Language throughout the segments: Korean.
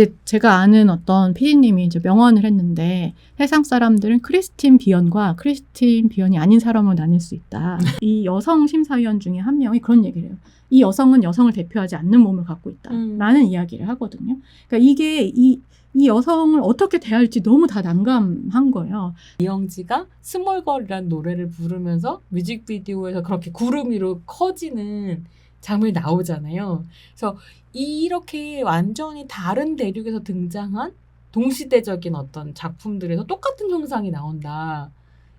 이제 제가 아는 어떤 PD님이 이제 명언을 했는데 세상 사람들은 크리스틴 비언과 크리스틴 비언이 아닌 사람으로 나뉠 수 있다. 이 여성 심사위원 중에 한 명이 그런 얘기를 해요. 이 여성은 여성을 대표하지 않는 몸을 갖고 있다. 라는 이야기를 하거든요. 그러니까 이게 이 여성을 어떻게 대할지 너무 다 난감한 거예요. 이영지가 스몰걸이라는 노래를 부르면서 뮤직비디오에서 그렇게 구름 위로 커지는 장면이 나오잖아요. 그래서 이렇게 완전히 다른 대륙에서 등장한 동시대적인 어떤 작품들에서 똑같은 형상이 나온다.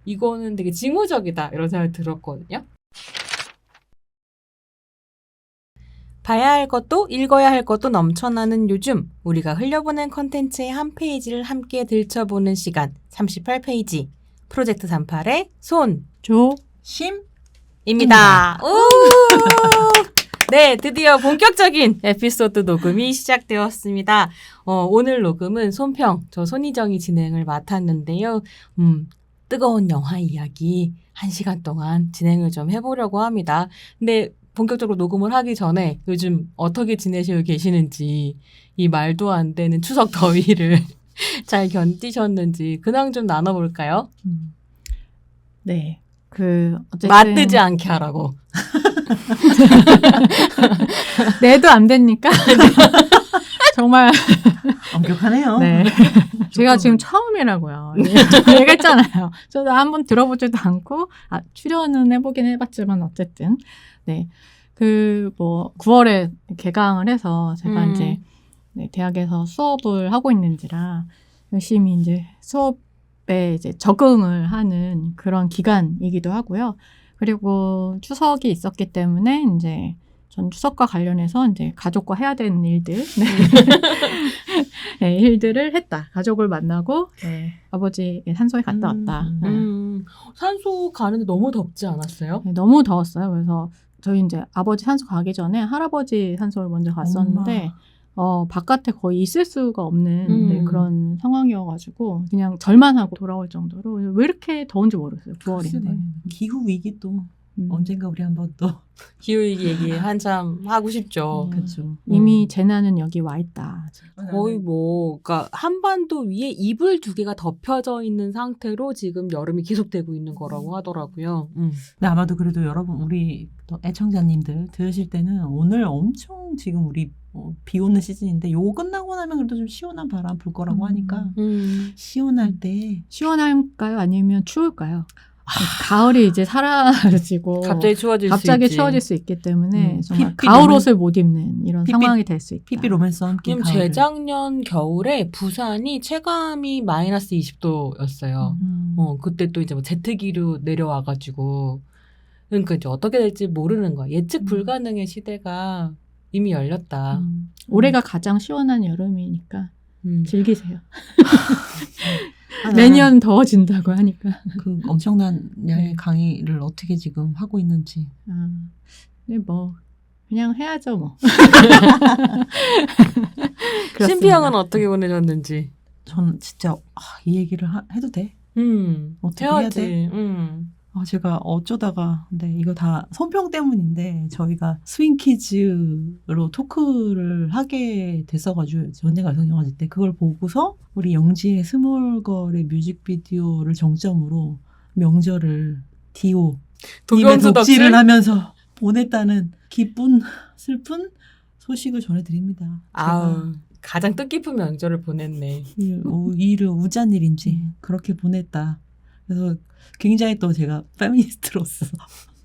이거는 되게 징후적이다. 이런 생각이 들었거든요. 봐야 할 것도 읽어야 할 것도 넘쳐나는 요즘 우리가 흘려보낸 컨텐츠의 한 페이지를 함께 들춰보는 시간 38페이지 프로젝트 38의 손조심입니다. 네, 드디어 본격적인 에피소드 녹음이 시작되었습니다. 오늘 녹음은 손평, 저 손희정이 진행을 맡았는데요. 뜨거운 영화 이야기 1시간 동안 진행을 좀 해보려고 합니다. 근데 본격적으로 녹음을 하기 전에 요즘 어떻게 지내시고 계시는지 이 말도 안 되는 추석 더위를 잘 견디셨는지 근황 좀 나눠볼까요? 네. 어쨌든 맞뜨지 않게 하라고. 내도 안 되니까 정말 엄격하네요. 네. 제가 지금 처음이라고요. 얘기했잖아요. 저도 한번 들어보지도 않고 출연은 해보긴 해봤지만 어쨌든 네. 9월에 개강을 해서 제가 이제 대학에서 수업을 하고 있는지라 열심히 이제 수업에 이제 적응을 하는 그런 기간이기도 하고요. 그리고 추석이 있었기 때문에 이제 전 추석과 관련해서 이제 가족과 해야 되는 일들, 네, 일들을 했다. 가족을 만나고 네, 아버지 산소에 갔다 왔다. 산소 가는데 너무 덥지 않았어요? 네, 너무 더웠어요. 그래서 저희 이제 아버지 산소 가기 전에 할아버지 산소를 먼저 갔었는데 바깥에 거의 있을 수가 없는 네, 그런 상황이어가지고 그냥 절만 하고 돌아올 정도로 왜 이렇게 더운지 모르겠어요. 9월인데. 기후 위기 또 언젠가 우리 한번 또 기후위기 얘기 한참 하고 싶죠. 그렇죠. 이미 재난은 여기 와 있다. 거의 그러니까 한반도 위에 이불 2개가 덮여져 있는 상태로 지금 여름이 계속되고 있는 거라고 하더라고요. 근데 아마도 그래도 여러분 우리 또 애청자님들 들으실 때는 오늘 엄청 지금 우리 비 오는 시즌인데 요거 끝나고 나면 그래도 좀 시원한 바람 불 거라고 하니까 시원할 때 시원할까요? 아니면 추울까요? 가을이 이제 사라지고 갑자기 추워질 수 있기 때문에 정말 가을 옷을 못 입는 이런 상황이 될 수 있다. 피피 로맨스 함께 지금 재작년 겨울에 부산이 체감이 마이너스 20도였어요. 그때 또 이제 뭐 제트기로 내려와가지고 그러니까 이제 어떻게 될지 모르는 거야. 예측 불가능의 시대가 이미 열렸다. 올해가 가장 시원한 여름이니까 즐기세요. 매년 더워진다고 하니까. 그 엄청난 양의 강의를 어떻게 지금 하고 있는지. 네, 뭐 그냥 해야죠, 뭐. 신비양은 어떻게 보내셨는지. 저는 진짜 이 얘기를 해도 돼? 어떻게 해야지. 해야 돼? 제가 어쩌다가 근데 이거 다 손평 때문인데 저희가 스윙키즈로 토크를 하게 됐어가지고 언젠가 여성영화제 때 그걸 보고서 우리 영지의 스몰걸의 뮤직비디오를 정점으로 명절을 디오 도경수 덕질을 하면서 보냈다는 기쁜 슬픈 소식을 전해드립니다. 가장 뜻깊은 명절을 보냈네. 일을 우짠 일인지 그렇게 보냈다. 그래서 굉장히 또 제가 페미니스트로서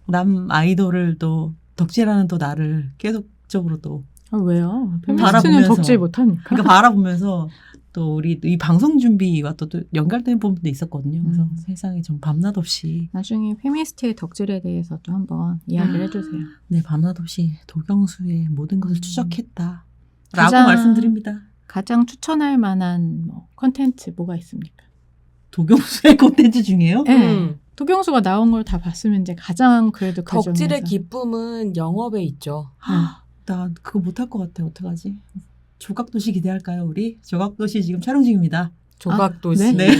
남 아이돌을 또 덕질하는 또 나를 계속적으로 또 왜요? 페미니스트는 덕질 못합니까? 그러니까 바라보면서 또 우리 이 방송 준비와 또 연결된 부분도 있었거든요. 그래서 세상에 좀 밤낮 없이 나중에 페미니스트의 덕질에 대해서 또 한번 이야기를 해주세요. 네, 밤낮 없이 도경수의 모든 것을 추적했다 라고 말씀드립니다. 가장 추천할 만한 컨텐츠 뭐가 있습니까? 도경수의 콘텐츠 중에요? 네. 도경수가 나온 걸 다 봤으면 이제 가장 그래도 그 덕질의 기쁨은 영업에 있죠. 나 그거 못할 것 같아. 어떡하지? 조각도시 기대할까요, 우리? 조각도시 지금 촬영 중입니다. 조각도시. 네.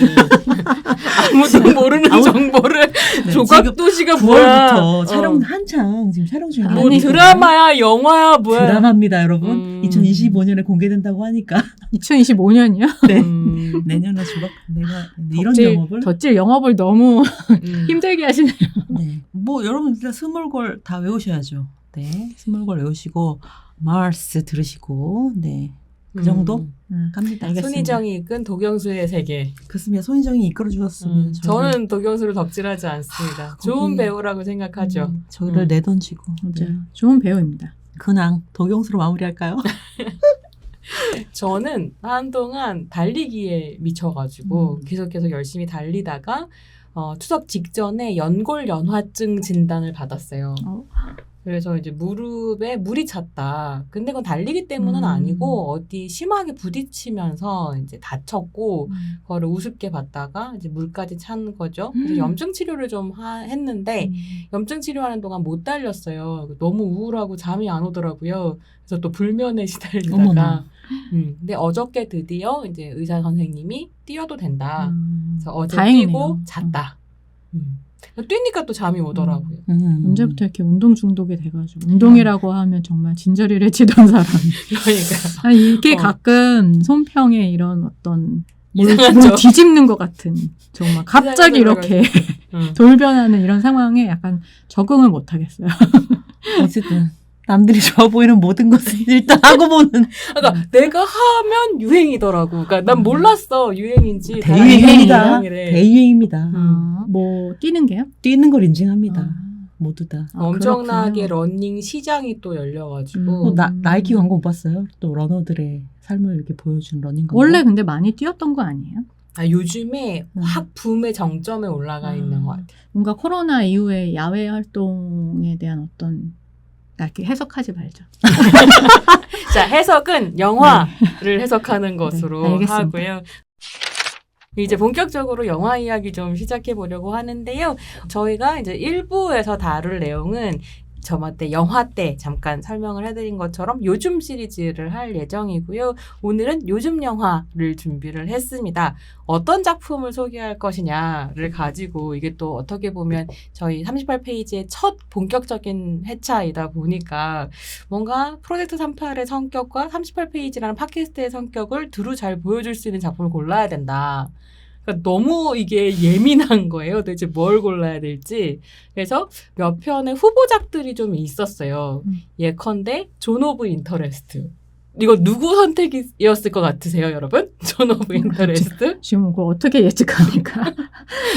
아무도 모르는 정보를 네, 조각도시가 지금 뭐야? 9월부터 촬영 한창 지금 촬영 중이에요. 뭐 드라마야, 영화야, 뭐야? 드라마입니다, 여러분. 2025년에 공개된다고 하니까 2025년이요? 네. 음. 내년에 내가 이런 영업을 덧질 영업을 너무 힘들게 하시네요. 네. 뭐 여러분 일단 스몰걸 다 외우셔야죠. 네. 스몰걸 외우시고 마르스 들으시고 네. 그 정도 갑니다. 알겠습니다. 손희정이 이끈 도경수의 세계. 그렇습니다. 손희정이 이끌어 주셨으면 저는 도경수를 덕질하지 않습니다. 좋은 배우라고 생각하죠. 저희를 내던지고 맞아요. 네. 좋은 배우입니다. 근황 도경수로 마무리할까요? 저는 한동안 달리기에 미쳐가지고 계속해서 열심히 달리다가 추석 직전에 연골연화증 진단을 받았어요. 그래서 이제 무릎에 물이 찼다. 근데 그건 달리기 때문은 아니고 어디 심하게 부딪히면서 이제 다쳤고 그거를 우습게 봤다가 이제 물까지 찬 거죠. 그래서 염증 치료를 좀 했는데 염증 치료하는 동안 못 달렸어요. 너무 우울하고 잠이 안 오더라고요. 그래서 또 불면에 시달리다가 어머나. 근데 어저께 드디어 이제 의사 선생님이 뛰어도 된다. 그래서 어제 다행이네요. 뛰고 잤다. 뛰니까 또 잠이 오더라고요. 언제부터 이렇게 운동 중독이 돼가지고 운동이라고 하면 정말 진저리를 치던 사람. 그러니까 아니, 이게 가끔 손평의 이런 어떤 이상하죠. 뭘 뒤집는 것 같은 정말 갑자기 이상하죠, 이렇게 돌변하는 이런 상황에 약간 적응을 못 하겠어요. 어쨌든 남들이 좋아 보이는 모든 것을 일단 하고 보는 그러니까 내가 하면 유행이더라고. 그러니까 난 몰랐어 유행인지. 대유행입니다. 유행이래. 대유행입니다. 뭐 뛰는 게요? 뛰는 걸 인증합니다. 모두 다. 엄청나게 그렇군요. 러닝 시장이 또 열려가지고 나이키 광고 못 봤어요? 또 러너들의 삶을 이렇게 보여주는 러닝 광고. 원래 근데 많이 뛰었던 거 아니에요? 요즘에 확 붐의 정점에 올라가 있는 것 같아요. 뭔가 코로나 이후에 야외 활동에 대한 어떤 이렇게 해석하지 말죠. 자, 해석은 영화를 해석하는 것으로 알겠습니다. 하고요. 이제 본격적으로 영화 이야기 좀 시작해 보려고 하는데요. 저희가 이제 1부에서 다룰 내용은 저번 영화 때 잠깐 설명을 해드린 것처럼 요즘 시리즈를 할 예정이고요. 오늘은 요즘 영화를 준비를 했습니다. 어떤 작품을 소개할 것이냐를 가지고 이게 또 어떻게 보면 저희 38페이지의 첫 본격적인 회차이다 보니까 뭔가 프로젝트 38의 성격과 38페이지라는 팟캐스트의 성격을 두루 잘 보여줄 수 있는 작품을 골라야 된다. 그러니까 너무 이게 예민한 거예요. 도대체 뭘 골라야 될지. 그래서 몇 편의 후보작들이 좀 있었어요. 예컨대 존 오브 인터레스트. 이거 누구 선택이었을 것 같으세요, 여러분? 존 오브 인터레스트? 지금 그거 어떻게 예측합니까?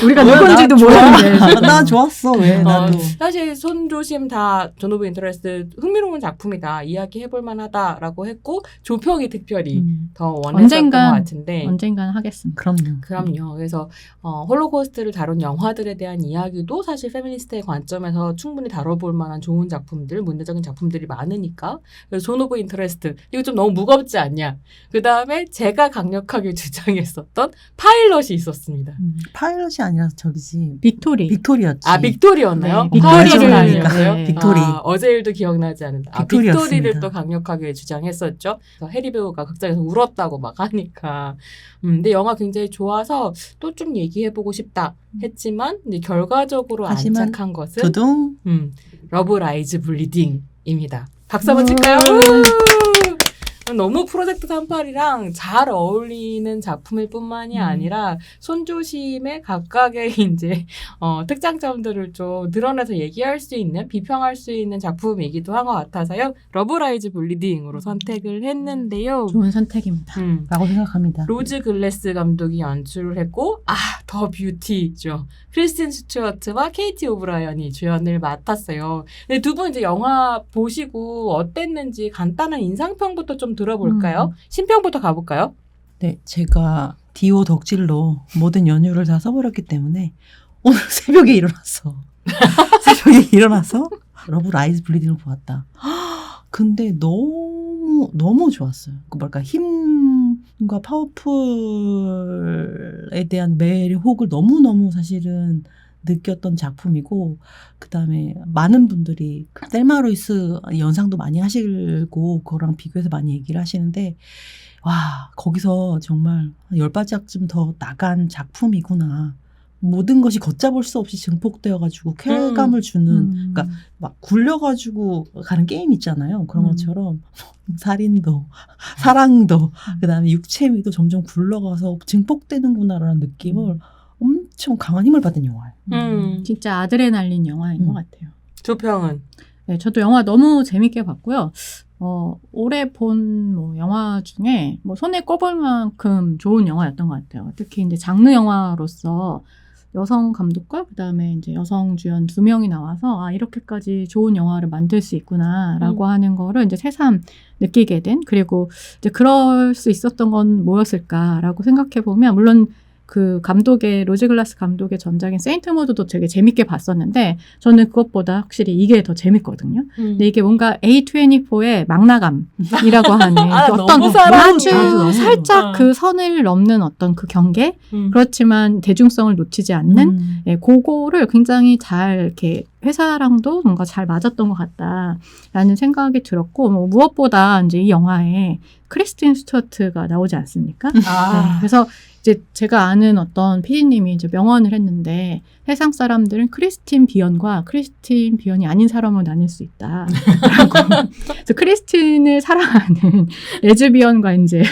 우리가 왜? 누군지도 나 모르는데. 나 좋았어. 왜? 나도. 사실 손조심 다 존 오브 인터레스트 흥미로운 작품이다. 이야기해볼 만하다라고 했고 조평이 특별히 더 원했었던 것 같은데. 언젠간 하겠습니다. 그럼요. 그래서 홀로코스트를 다룬 영화들에 대한 이야기도 사실 페미니스트의 관점에서 충분히 다뤄볼 만한 좋은 작품들, 문제적인 작품들이 많으니까. 그래서 존 오브 인터레스트. 이거 좀 너무 무겁지 않냐. 그 다음에 제가 강력하게 주장했었던 파일럿이 있었습니다. 파일럿이 아니라 저기지. 빅토리였지. 아, 빅토리였나요? 네, 파일럿은 아니까. 아니었어요? 네. 빅토리. 어제 일도 기억나지 않는다. 빅토리였습니다. 빅토리를 또 강력하게 주장했었죠. 해리 배우가 극장에서 울었다고 막 하니까. 근데 영화 굉장히 좋아서 또 좀 얘기해보고 싶다 했지만 이제 결과적으로 안착한 것은 두둥. 러브 라이즈 블리딩입니다. 박수 한번 칠까요? 너무 프로젝트 38이랑 잘 어울리는 작품일 뿐만이 아니라 손조심의 각각의 이제 특장점들을 좀 드러내서 얘기할 수 있는, 비평할 수 있는 작품이기도 한 것 같아서요. 러브라이즈 블리딩으로 선택을 했는데요. 좋은 선택입니다. 라고 생각합니다. 로즈 글래스 감독이 연출을 했고 더 뷰티죠. 크리스틴 스튜어트와 케이티 오브라이언이 주연을 맡았어요. 근데 두 분 이제 영화 보시고 어땠는지 간단한 인상평부터 좀 들어볼까요? 신평부터 가볼까요? 네, 제가 디오 덕질로 모든 연휴를 다 써버렸기 때문에 오늘 새벽에 일어났어. 새벽에 일어나서 러브 라이즈 블리딩을 보았다. 근데 너무 좋았어요. 그 뭐랄까 힘과 파워풀에 대한 매력을 너무너무 사실은 느꼈던 작품이고, 그 다음에 많은 분들이 델마 루이스 연상도 많이 하시고 그거랑 비교해서 많이 얘기를 하시는데 와, 거기서 정말 10발짝쯤 더 나간 작품이구나. 모든 것이 걷잡을 수 없이 증폭되어가지고 쾌감을 주는, 그러니까 막 굴려가지고 가는 게임 있잖아요. 그런 것처럼 살인도, 사랑도, 그다음에 육체미도 점점 굴러가서 증폭되는구나라는 느낌을 엄청 강한 힘을 받은 영화예요. 진짜 아드레날린 영화인 것 같아요. 조평은? 네, 저도 영화 너무 재밌게 봤고요. 올해 본 뭐 영화 중에 뭐 손에 꼽을 만큼 좋은 영화였던 것 같아요. 특히 이제 장르 영화로서 여성 감독과 그다음에 이제 여성 주연 2명이 나와서 아, 이렇게까지 좋은 영화를 만들 수 있구나라고 하는 거를 이제 새삼 느끼게 된, 그리고 이제 그럴 수 있었던 건 뭐였을까라고 생각해 보면, 물론 그 감독의 로즈 글라스 감독의 전작인 세인트 모드도 되게 재밌게 봤었는데 저는 그것보다 확실히 이게 더 재밌거든요. 근데 이게 뭔가 A24의 막나감이라고 하는 그 어떤 너무 사랑해. 아주 살짝 그 선을 넘는 어떤 그 경계, 그렇지만 대중성을 놓치지 않는 예, 그거를 굉장히 잘 이렇게 회사랑도 뭔가 잘 맞았던 것 같다라는 생각이 들었고, 뭐 무엇보다 이제 이 영화에 크리스틴 스튜어트가 나오지 않습니까? 네, 그래서 이제 제가 아는 어떤 PD님이 이제 명언을 했는데, 세상 사람들은 크리스틴 비언과 크리스틴 비언이 아닌 사람으로 나뉠 수 있다. 그래서 크리스틴을 사랑하는 레즈비언과 이제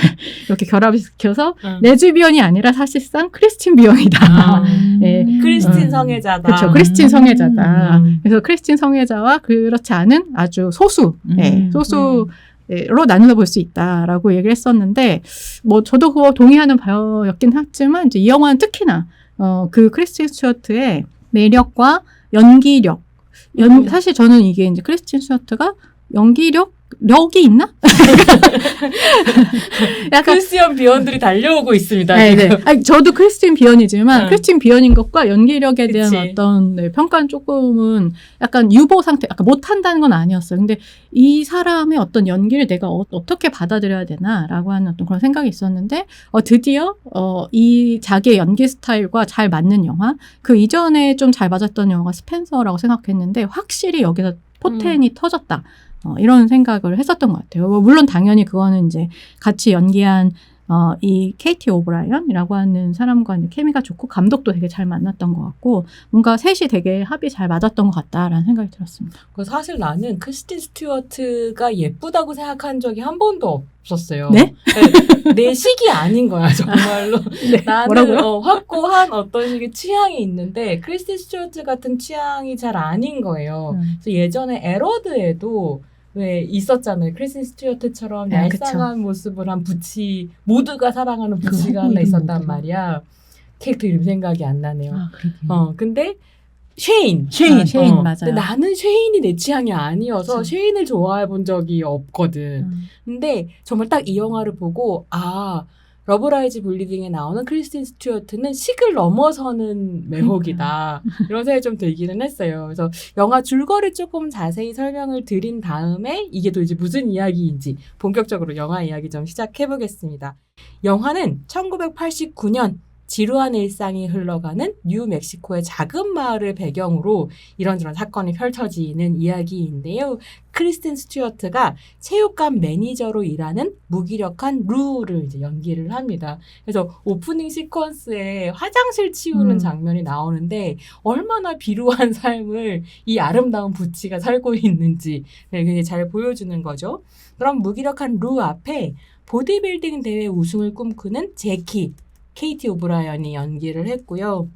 이렇게 결합시켜서 레즈비언이 아니라 사실상 크리스틴 비언이다. 네. 크리스틴 성애자다. 그렇죠. 크리스틴 성애자다. 그래서 크리스틴 성애자와 그렇지 않은 아주 소수, 네, 소수로 나누어 볼 수 있다라고 얘기를 했었는데, 뭐 저도 그거 동의하는 바였긴 하지만 이제 이 영화는 특히나 그 크리스틴 스튜어트의 매력과 연기력, 사실 저는 이게 이제 크리스틴 스튜어트가 력이 있나? 약간 크리스티언 비언들이 달려오고 있습니다. 네. 아니, 저도 크리스틴 비언이지만 크리스틴 비언인 것과 연기력에 대한 그치. 어떤 평가는 조금은 약간 유보 상태, 약간 못한다는 건 아니었어요. 근데 이 사람의 어떤 연기를 내가 어떻게 받아들여야 되나라고 하는 어떤 그런 생각이 있었는데, 드디어 이 자기의 연기 스타일과 잘 맞는 영화, 그 이전에 좀 잘 맞았던 영화가 스펜서라고 생각했는데 확실히 여기서 포텐이 터졌다. 이런 생각을 했었던 것 같아요. 물론 당연히 그거는 이제 같이 연기한 이 케이티 오브라이언이라고 하는 사람과 이제 케미가 좋고 감독도 되게 잘 만났던 것 같고, 뭔가 셋이 되게 합이 잘 맞았던 것 같다라는 생각이 들었습니다. 사실 나는 크리스틴 스튜어트가 예쁘다고 생각한 적이 한 번도 없었어요. 네? 내 식이 아닌 거야, 정말로. 네. 나는 뭐라고요? 확고한 어떤 식의 취향이 있는데 크리스틴 스튜어트 같은 취향이 잘 아닌 거예요. 그래서 예전에 에러드에도 왜 있었잖아요. 크리스틴 스튜어트처럼 네, 얄쌍한 모습을 한 부치, 모두가 사랑하는 부치가 하나 있었단 말이야. 캐릭터 이름 생각이 안 나네요. 근데 쉐인 맞아요. 근데 나는 쉐인이 내 취향이 아니어서 쉐인을 좋아해 본 적이 없거든. 근데 정말 딱 이 영화를 보고 러브라이즈 블리딩에 나오는 크리스틴 스튜어트는 식을 넘어서는 매혹이다. 이런 생각이 좀 들기는 했어요. 그래서 영화 줄거리 조금 자세히 설명을 드린 다음에 이게 도대체 무슨 이야기인지 본격적으로 영화 이야기 좀 시작해보겠습니다. 영화는 1989년 지루한 일상이 흘러가는 뉴멕시코의 작은 마을을 배경으로 이런저런 사건이 펼쳐지는 이야기인데요. 크리스틴 스튜어트가 체육관 매니저로 일하는 무기력한 루를 이제 연기를 합니다. 그래서 오프닝 시퀀스에 화장실 치우는 장면이 나오는데 얼마나 비루한 삶을 이 아름다운 부치가 살고 있는지 굉장히 잘 보여주는 거죠. 그럼 무기력한 루 앞에 보디빌딩 대회 우승을 꿈꾸는 제키, 케이티 오브라이언이 연기를 했고요.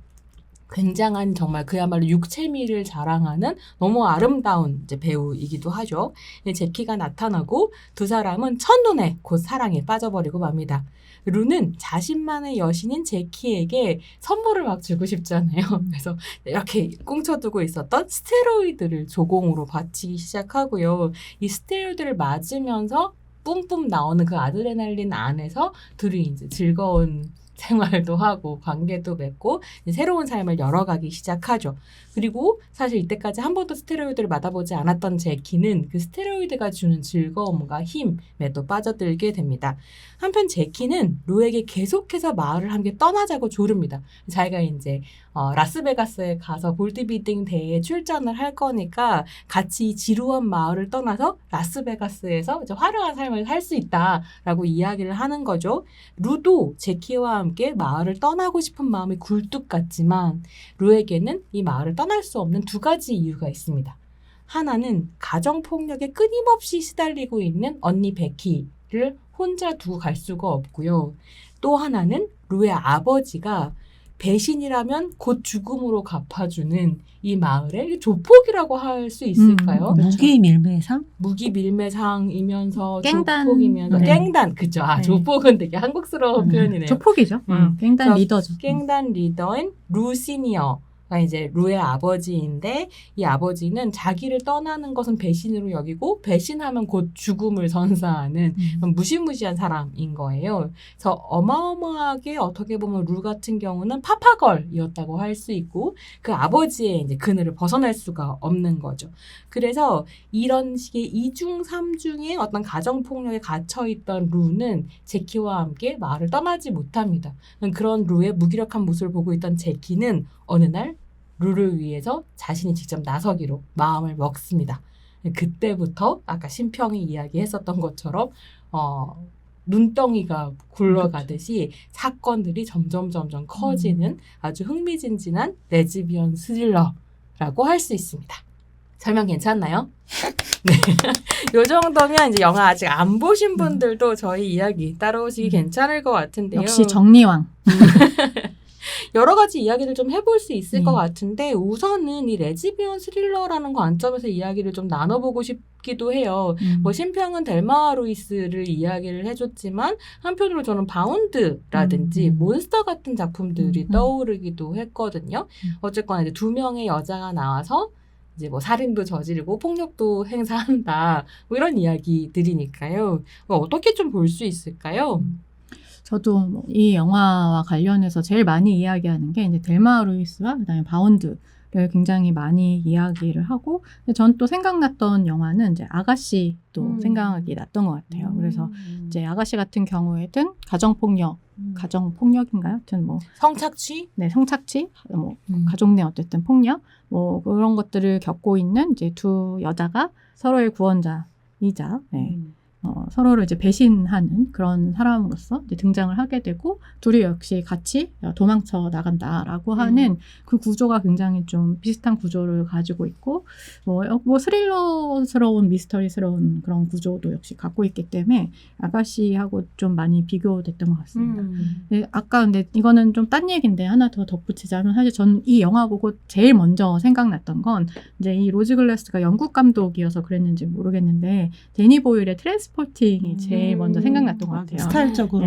굉장한 정말 그야말로 육체미를 자랑하는 너무 아름다운 이제 배우이기도 하죠. 제키가 나타나고 두 사람은 첫눈에 곧 사랑에 빠져버리고 맙니다. 루는 자신만의 여신인 제키에게 선물을 막 주고 싶잖아요. 그래서 이렇게 꽁쳐두고 있었던 스테로이드를 조공으로 바치기 시작하고요. 이 스테로이드를 맞으면서 뿜뿜 나오는 그 아드레날린 안에서 둘이 이제 즐거운 생활도 하고 관계도 맺고 이제 새로운 삶을 열어가기 시작하죠. 그리고 사실 이때까지 한 번도 스테로이드를 맞아보지 않았던 제키는 그 스테로이드가 주는 즐거움과 힘에 또 빠져들게 됩니다. 한편 제키는 루에게 계속해서 마을을 함께 떠나자고 조릅니다. 자기가 이제 라스베가스에 가서 볼디비딩 대회에 출전을 할 거니까 같이 이 지루한 마을을 떠나서 라스베가스에서 이제 화려한 삶을 살 수 있다라고 이야기를 하는 거죠. 루도 제키와 함께 마을을 떠나고 싶은 마음이 굴뚝 같지만 루에게는 이 마을을 떠날 수 없는 두 가지 이유가 있습니다. 하나는 가정폭력에 끊임없이 시달리고 있는 언니 베키를 혼자 두고 갈 수가 없고요. 또 하나는 루의 아버지가 배신이라면 곧 죽음으로 갚아주는 이 마을의 조폭이라고 할 수 있을까요? 무기 밀매상? 무기 밀매상이면서 깽단. 조폭이면서 네. 깽단 그죠? 네. 조폭은 되게 한국스러운 표현이네요. 조폭이죠. 갱단 그래서 리더죠. 깽단 리더인 루 시니어가 이제 루의 아버지인데 이 아버지는 자기를 떠나는 것은 배신으로 여기고 배신하면 곧 죽음을 선사하는 무시무시한 사람인 거예요. 그래서 어마어마하게 어떻게 보면 루 같은 경우는 파파걸이었다고 할 수 있고 그 아버지의 이제 그늘을 벗어날 수가 없는 거죠. 그래서 이런 식의 이중삼중의 어떤 가정폭력에 갇혀있던 루는 제키와 함께 마을을 떠나지 못합니다. 그런 루의 무기력한 모습을 보고 있던 제키는 어느 날 루를 위해서 자신이 직접 나서기로 마음을 먹습니다. 그때부터 아까 신평이 이야기했었던 것처럼 눈덩이가 굴러가듯이 사건들이 점점 커지는 아주 흥미진진한 레즈비언 스릴러라고 할 수 있습니다. 설명 괜찮나요? 네. 요 정도면 이제 영화 아직 안 보신 분들도 저희 이야기 따라오시기 괜찮을 것 같은데요. 역시 정리왕. 여러 가지 이야기를 좀 해볼 수 있을 네. 것 같은데 우선은 이 레즈비언 스릴러라는 관점에서 이야기를 좀 나눠보고 싶기도 해요. 뭐 신평은 델마 루이스를 이야기를 해줬지만 한편으로 저는 바운드라든지 몬스터 같은 작품들이 떠오르기도 했거든요. 어쨌거나 이제 2명의 여자가 나와서 이제 뭐 살인도 저지르고 폭력도 행사한다 뭐 이런 이야기들이니까요. 어떻게 좀 볼 수 있을까요? 저도 이 영화와 관련해서 제일 많이 이야기하는 게 이제 델마 루이스와 그다음에 바운드를 굉장히 많이 이야기를 하고 전 또 생각났던 영화는 이제 아가씨도 생각이 났던 것 같아요. 그래서 이제 아가씨 같은 경우에는 가정폭력인가요? 하여튼 뭐 성착취? 네, 성착취, 뭐 가족 내 어쨌든 폭력, 뭐 그런 것들을 겪고 있는 이제 두 여자가 서로의 구원자이자 네. 서로를 이제 배신하는 그런 사람으로서 이제 등장을 하게 되고 둘이 역시 같이 도망쳐 나간다라고 하는 그 구조가 굉장히 좀 비슷한 구조를 가지고 있고 뭐 스릴러스러운 미스터리스러운 그런 구조도 역시 갖고 있기 때문에 아가씨하고 좀 많이 비교됐던 것 같습니다. 네, 아까 근데 이거는 좀 딴 얘기인데 하나 더 덧붙이자면 사실 전 이 영화 보고 제일 먼저 생각났던 건 이제 이 로즈 글래스가 영국 감독이어서 그랬는지 모르겠는데 데니 보일의 트랜스포팅이 제일 먼저 생각났던 것 같아요. 스타일적으로.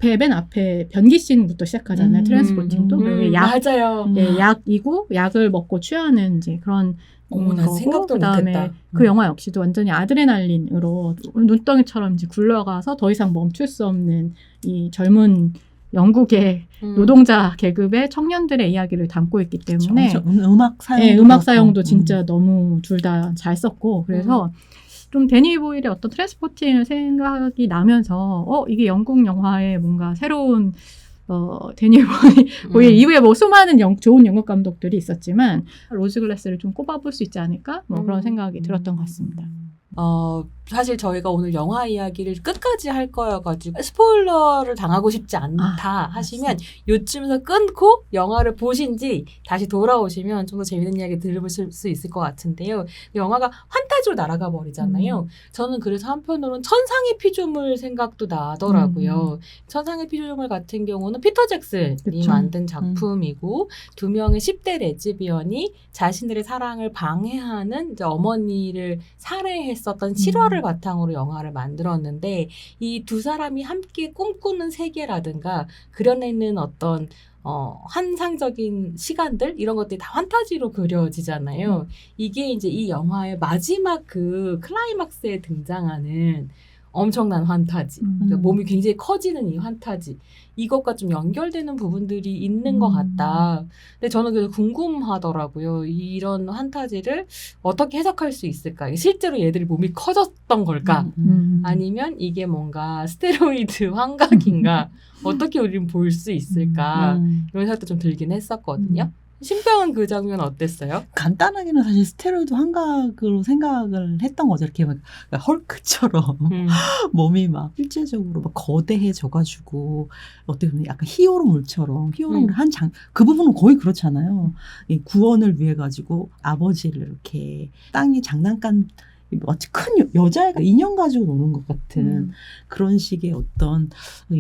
네, 맨 앞에 변기 씬부터 시작하잖아요. 트랜스포팅도 맞아요. 약이고 약을 먹고 취하는 이제 그런 나 생각도 그다음에 못했다. 그 영화 역시도 완전히 아드레날린으로 눈덩이처럼 이제 굴러가서 더 이상 멈출 수 없는 이 젊은 영국의 노동자 계급의 청년들의 이야기를 담고 있기 때문에 음악 사용도 네, 음악 사용도 진짜 너무 둘 다 잘 썼고 그래서 좀 데니 보일의 어떤 트랜스포팅을 생각이 나면서 이게 영국 영화의 뭔가 새로운 데니 보일 이후에 뭐 수많은 좋은 영국 감독들이 있었지만 로즈 글래스를 좀 꼽아볼 수 있지 않을까 뭐 그런 생각이 들었던 것 같습니다. 사실 저희가 오늘 영화 이야기를 끝까지 할 거여가지고 스포일러를 당하고 싶지 않다 하시면 요쯤에서 끊고 영화를 보신지 다시 돌아오시면 좀 더 재밌는 이야기 들으실 수 있을 것 같은데요. 영화가 판타지로 날아가 버리잖아요. 저는 그래서 한편으로는 천상의 피조물 생각도 나더라고요. 천상의 피조물 같은 경우는 피터 잭슨이 그쵸. 만든 작품이고 2명의 10대 레즈비언이 자신들의 사랑을 방해하는 이제 어머니를 살해했었던 실화를 바탕으로 영화를 만들었는데 이 두 사람이 함께 꿈꾸는 세계라든가 그려내는 어떤 환상적인 시간들 이런 것들이 다 판타지로 그려지잖아요. 이게 이제 이 영화의 마지막 그 클라이막스에 등장하는 엄청난 환타지. 그러니까 음. 몸이 굉장히 커지는 이 환타지. 이것과 좀 연결되는 부분들이 있는 것 같다. 근데 저는 그래서 궁금하더라고요. 이런 환타지를 어떻게 해석할 수 있을까? 실제로 얘들이 몸이 커졌던 걸까? 아니면 이게 뭔가 스테로이드 환각인가? 어떻게 우리는 볼 수 있을까? 이런 생각도 좀 들긴 했었거든요. 신병은 그 장면 어땠어요? 간단하게는 사실 스테로이드 환각으로 생각을 했던 거죠. 이렇게 막 헐크처럼 몸이 막 실제적으로 막 거대해져가지고 어떻게 보면 약간 히어로물처럼 히어로물 그 부분은 거의 그렇잖아요. 이 구원을 위해 가지고 아버지를 이렇게 땅에 장난감 마치 큰 여자애가 인형 가지고 노는 것 같은 그런 식의 어떤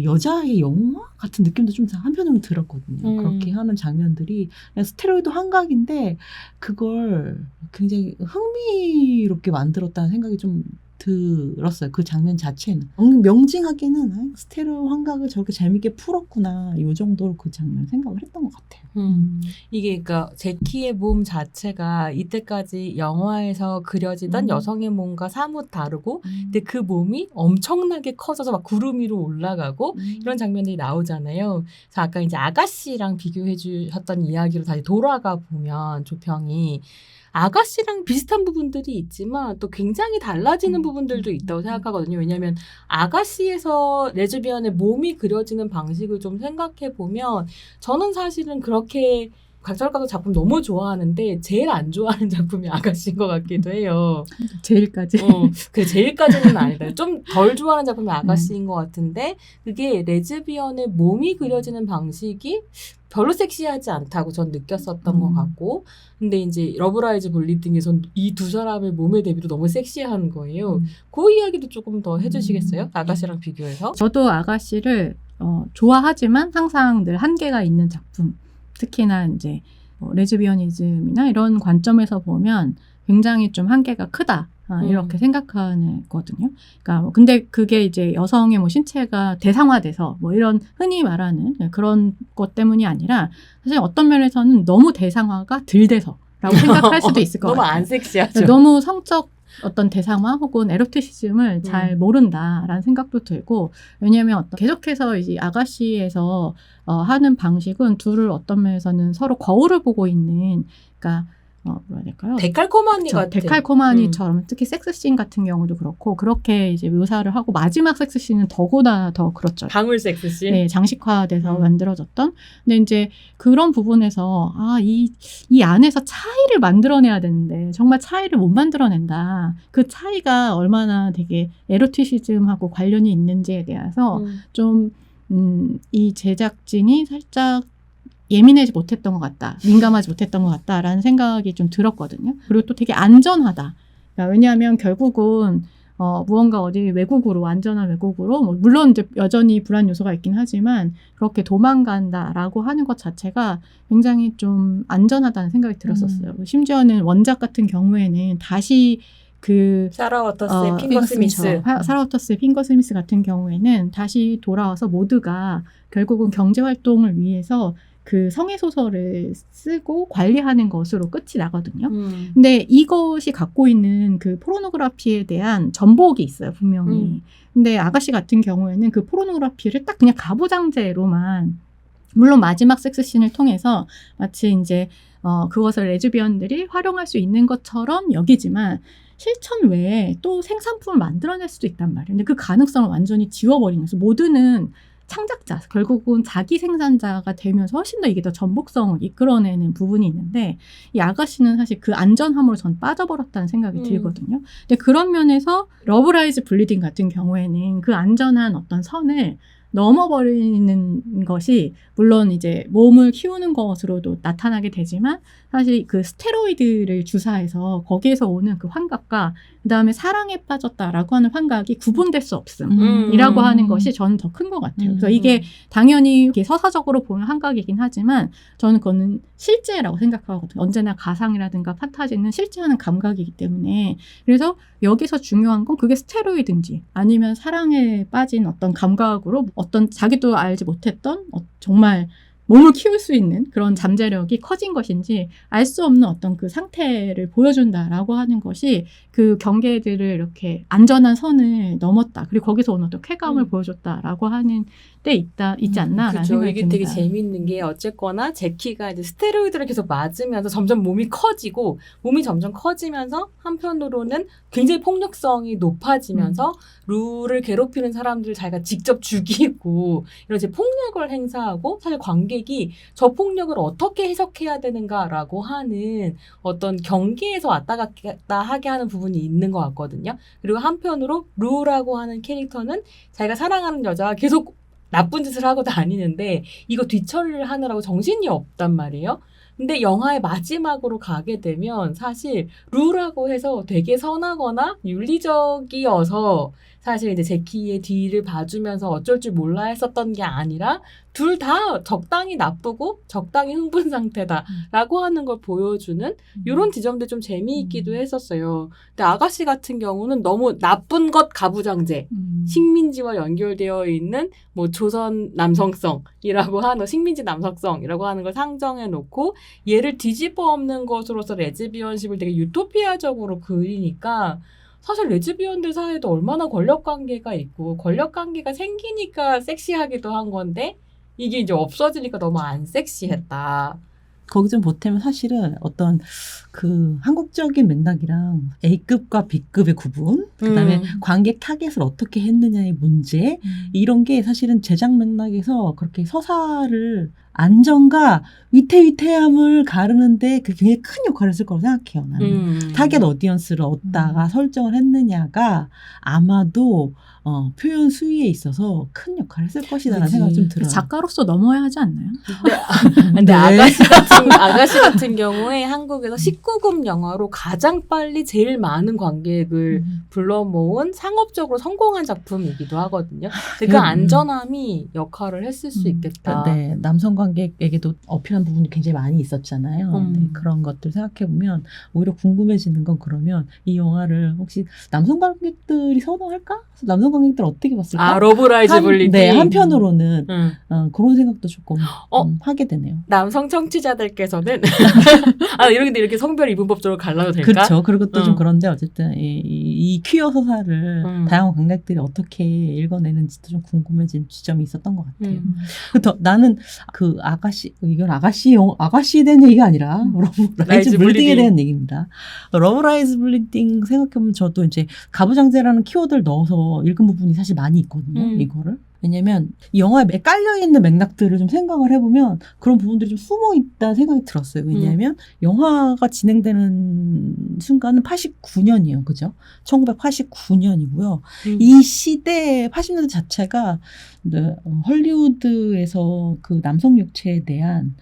여자의 영화 같은 느낌도 좀 한편으로는 들었거든요. 그렇게 하는 장면들이 그냥 스테로이드 환각인데 그걸 굉장히 흥미롭게 만들었다는 생각이 좀 들었어요. 그 장면 자체는. 명징하게는 스테레오 환각을 저렇게 재밌게 풀었구나. 이 정도로 그 장면 생각을 했던 것 같아요. 이게 그러니까 제키의 몸 자체가 이때까지 영화에서 그려지던 여성의 몸과 사뭇 다르고 근데 그 몸이 엄청나게 커져서 막 구름 위로 올라가고 이런 장면들이 나오잖아요. 그래서 아까 이제 아가씨랑 비교해 주셨던 이야기로 다시 돌아가 보면 조평이 아가씨랑 비슷한 부분들이 있지만 또 굉장히 달라지는 부분들도 있다고 생각하거든요. 왜냐하면 아가씨에서 레즈비언의 몸이 그려지는 방식을 좀 생각해 보면 저는 사실은 그렇게 각설가도 작품 너무 좋아하는데 제일 안 좋아하는 작품이 아가씨인 것 같기도 해요. 제일까지. 그 제일까지는 아니다. 좀 덜 좋아하는 작품이 아가씨인 것 같은데 그게 레즈비언의 몸이 그려지는 방식이 별로 섹시하지 않다고 전 느꼈었던 것 같고 근데 이제 러브라이즈 블리딩에선 이 두 사람의 몸의 대비도 너무 섹시한 거예요. 그 이야기도 조금 더 해주시겠어요? 아가씨랑 비교해서? 저도 아가씨를 좋아하지만 항상 늘 한계가 있는 작품. 특히나 이제 레즈비어니즘이나 이런 관점에서 보면 굉장히 좀 한계가 크다. 이렇게 생각하거든요. 그러니까 근데 그게 이제 여성의 뭐 신체가 대상화돼서 뭐 이런 흔히 말하는 그런 것 때문이 아니라 사실 어떤 면에서는 너무 대상화가 덜 돼서라고 생각할 수도 있을 것 너무 같아요. 안 섹시하죠. 너무 성적 어떤 대상화 혹은 에로티시즘을 잘 모른다라는 생각도 들고 왜냐하면 계속해서 이제 아가씨에서 하는 방식은 둘을 어떤 면에서는 서로 거울을 보고 있는 그러니까 뭐라 해야 될까요? 데칼코마니 같은. 데칼코마니처럼 특히 섹스씬 같은 경우도 그렇고 그렇게 이제 묘사를 하고 마지막 섹스씬은 더구나 더 그렇죠. 방울 섹스씬. 네, 장식화돼서 만들어졌던. 근데 이제 그런 부분에서 이 안에서 차이를 만들어내야 되는데 정말 차이를 못 만들어낸다. 그 차이가 얼마나 되게 에로티시즘하고 관련이 있는지에 대해서 좀 이 제작진이 살짝 예민하지 못했던 것 같다. 민감하지 못했던 것 같다라는 생각이 좀 들었거든요. 그리고 또 되게 안전하다. 그러니까 왜냐하면 결국은 무언가 어디 외국으로 안전한 외국으로 물론 이제 여전히 불안 요소가 있긴 하지만 그렇게 도망간다라고 하는 것 자체가 굉장히 좀 안전하다는 생각이 들었었어요. 심지어는 원작 같은 경우에는 다시 사라 워터스의 핑거 스미스. 사라 워터스의 핑거 스미스 같은 경우에는 다시 돌아와서 모두가 결국은 경제 활동을 위해서 그 성의 소설을 쓰고 관리하는 것으로 끝이 나거든요. 근데 이것이 갖고 있는 그 포르노그라피에 대한 전복이 있어요, 분명히. 근데 아가씨 같은 경우에는 그 포르노그라피를 딱 그냥 가부장제로만 물론 마지막 섹스씬을 통해서 마치 이제 그것을 레즈비언들이 활용할 수 있는 것처럼 여기지만 실천 외에 또 생산품을 만들어낼 수도 있단 말이에요. 근데 그 가능성을 완전히 지워버리는 거죠. 모두는 창작자, 결국은 자기 생산자가 되면서 훨씬 더 이게 더 전복성을 이끌어내는 부분이 있는데 이 아가씨는 사실 그 안전함으로 전 빠져버렸다는 생각이 들거든요. 근데 그런 면에서 러브라이즈 블리딩 같은 경우에는 그 안전한 어떤 선을 넘어버리는 것이 물론 이제 몸을 키우는 것으로도 나타나게 되지만 사실 그 스테로이드를 주사해서 거기에서 오는 그 환각과 그다음에 사랑에 빠졌다라고 하는 환각이 구분될 수 없음이라고 하는 것이 저는 더 큰 것 같아요. 그래서 이게 당연히 이렇게 서사적으로 보면 환각이긴 하지만 저는 그거는 실제라고 생각하거든요. 언제나 가상이라든가 판타지는 실제하는 감각이기 때문에 그래서 여기서 중요한 건 그게 스테로이드인지 아니면 사랑에 빠진 어떤 감각으로 어떤 자기도 알지 못했던 정말 몸을 키울 수 있는 그런 잠재력이 커진 것인지 알 수 없는 어떤 그 상태를 보여준다라고 하는 것이 그 경계들을 이렇게 안전한 선을 넘었다. 그리고 거기서 오는 또 쾌감을 보여줬다라고 하는 때 있지 않나라는 그죠. 생각이 이게 듭니다. 되게 재밌는 게 어쨌거나 제키가 이제 스테로이드를 계속 맞으면서 점점 몸이 커지고 몸이 점점 커지면서 한편으로는 굉장히 폭력성이 높아지면서 루를 괴롭히는 사람들을 자기가 직접 죽이고 이런 이제 폭력을 행사하고 사실 관객이 저 폭력을 어떻게 해석해야 되는가라고 하는 어떤 경계에서 왔다 갔다 하게 하는 부분이 있는 것 같거든요. 그리고 한편으로 루라고 하는 캐릭터는 자기가 사랑하는 여자가 계속 나쁜 짓을 하고 다니는데 이거 뒤처리를 하느라고 정신이 없단 말이에요. 근데 영화의 마지막으로 가게 되면 사실 루라고 해서 되게 선하거나 윤리적이어서 사실 이제 제키의 뒤를 봐주면서 어쩔 줄 몰라 했었던 게 아니라 둘 다 적당히 나쁘고 적당히 흥분 상태다라고 하는 걸 보여주는 이런 지점도 좀 재미있기도 했었어요. 근데 아가씨 같은 경우는 너무 나쁜 것 가부장제, 식민지와 연결되어 있는 뭐 조선 남성성이라고 하는 식민지 남성성이라고 하는 걸 상정해 놓고 얘를 뒤집어 엎는 것으로서 레즈비언십을 되게 유토피아적으로 그리니까 사실 레즈비언들 사이에도 얼마나 권력관계가 있고 권력관계가 생기니까 섹시하기도 한 건데 이게 이제 없어지니까 너무 안 섹시했다. 거기 좀 보태면 사실은 어떤 그 한국적인 맥락이랑 A급과 B급의 구분, 그다음에 관객 타겟을 어떻게 했느냐의 문제, 이런 게 사실은 제작 맥락에서 그렇게 서사를 안정과 위태위태함을 가르는데 그게 굉장히 큰 역할을 했을 거라고 생각해요. 나는. 타겟 어디언스를 얻다가 설정을 했느냐가 아마도 표현 수위에 있어서 큰 역할을 했을 것이라는 그치. 생각이 좀 들어요. 작가로서 넘어야 하지 않나요? 근데 네. 아가씨 같은 경우에 한국에서 19금 영화로 가장 빨리 제일 많은 관객을 불러 모은 상업적으로 성공한 작품이기도 하거든요. 근데 그 안전함이 역할을 했을 수 있겠다. 네, 남성 관객에게도 어필한 부분이 굉장히 많이 있었잖아요. 네, 그런 것들 생각해보면 오히려 궁금해지는 건 그러면 이 영화를 혹시 남성 관객들이 선호할까? 남성 관객들 어떻게 봤을까? 아, 러브라이즈 블리딩. 네, 한편으로는 그런 생각도 조금 하게 되네요. 남성 청취자들께서는 이렇게 성별 이분법적으로 갈라도 될까? 그렇죠. 그리고 또 좀 그런데 어쨌든 이 퀴어 서사를 다양한 관객들이 어떻게 읽어내는지도 좀 궁금해진 지점이 있었던 것 같아요. 나는 그 이건 아가씨에 대한 얘기가 아니라 러브라이즈 블리딩에 대한 얘기입니다. 러브라이즈 블리딩 생각해보면 저도 이제 가부장제라는 키워드를 넣어서 읽은 부분이 사실 많이 있거든요. 이거를. 왜냐면 이 영화에 깔려있는 맥락들을 좀 생각을 해보면 그런 부분들이 좀 숨어있다 생각이 들었어요. 왜냐하면 영화가 진행되는 순간은 89년이에요. 그죠? 1989년이고요. 이 시대 80년대 자체가 헐리우드에서 그 남성 육체에 대한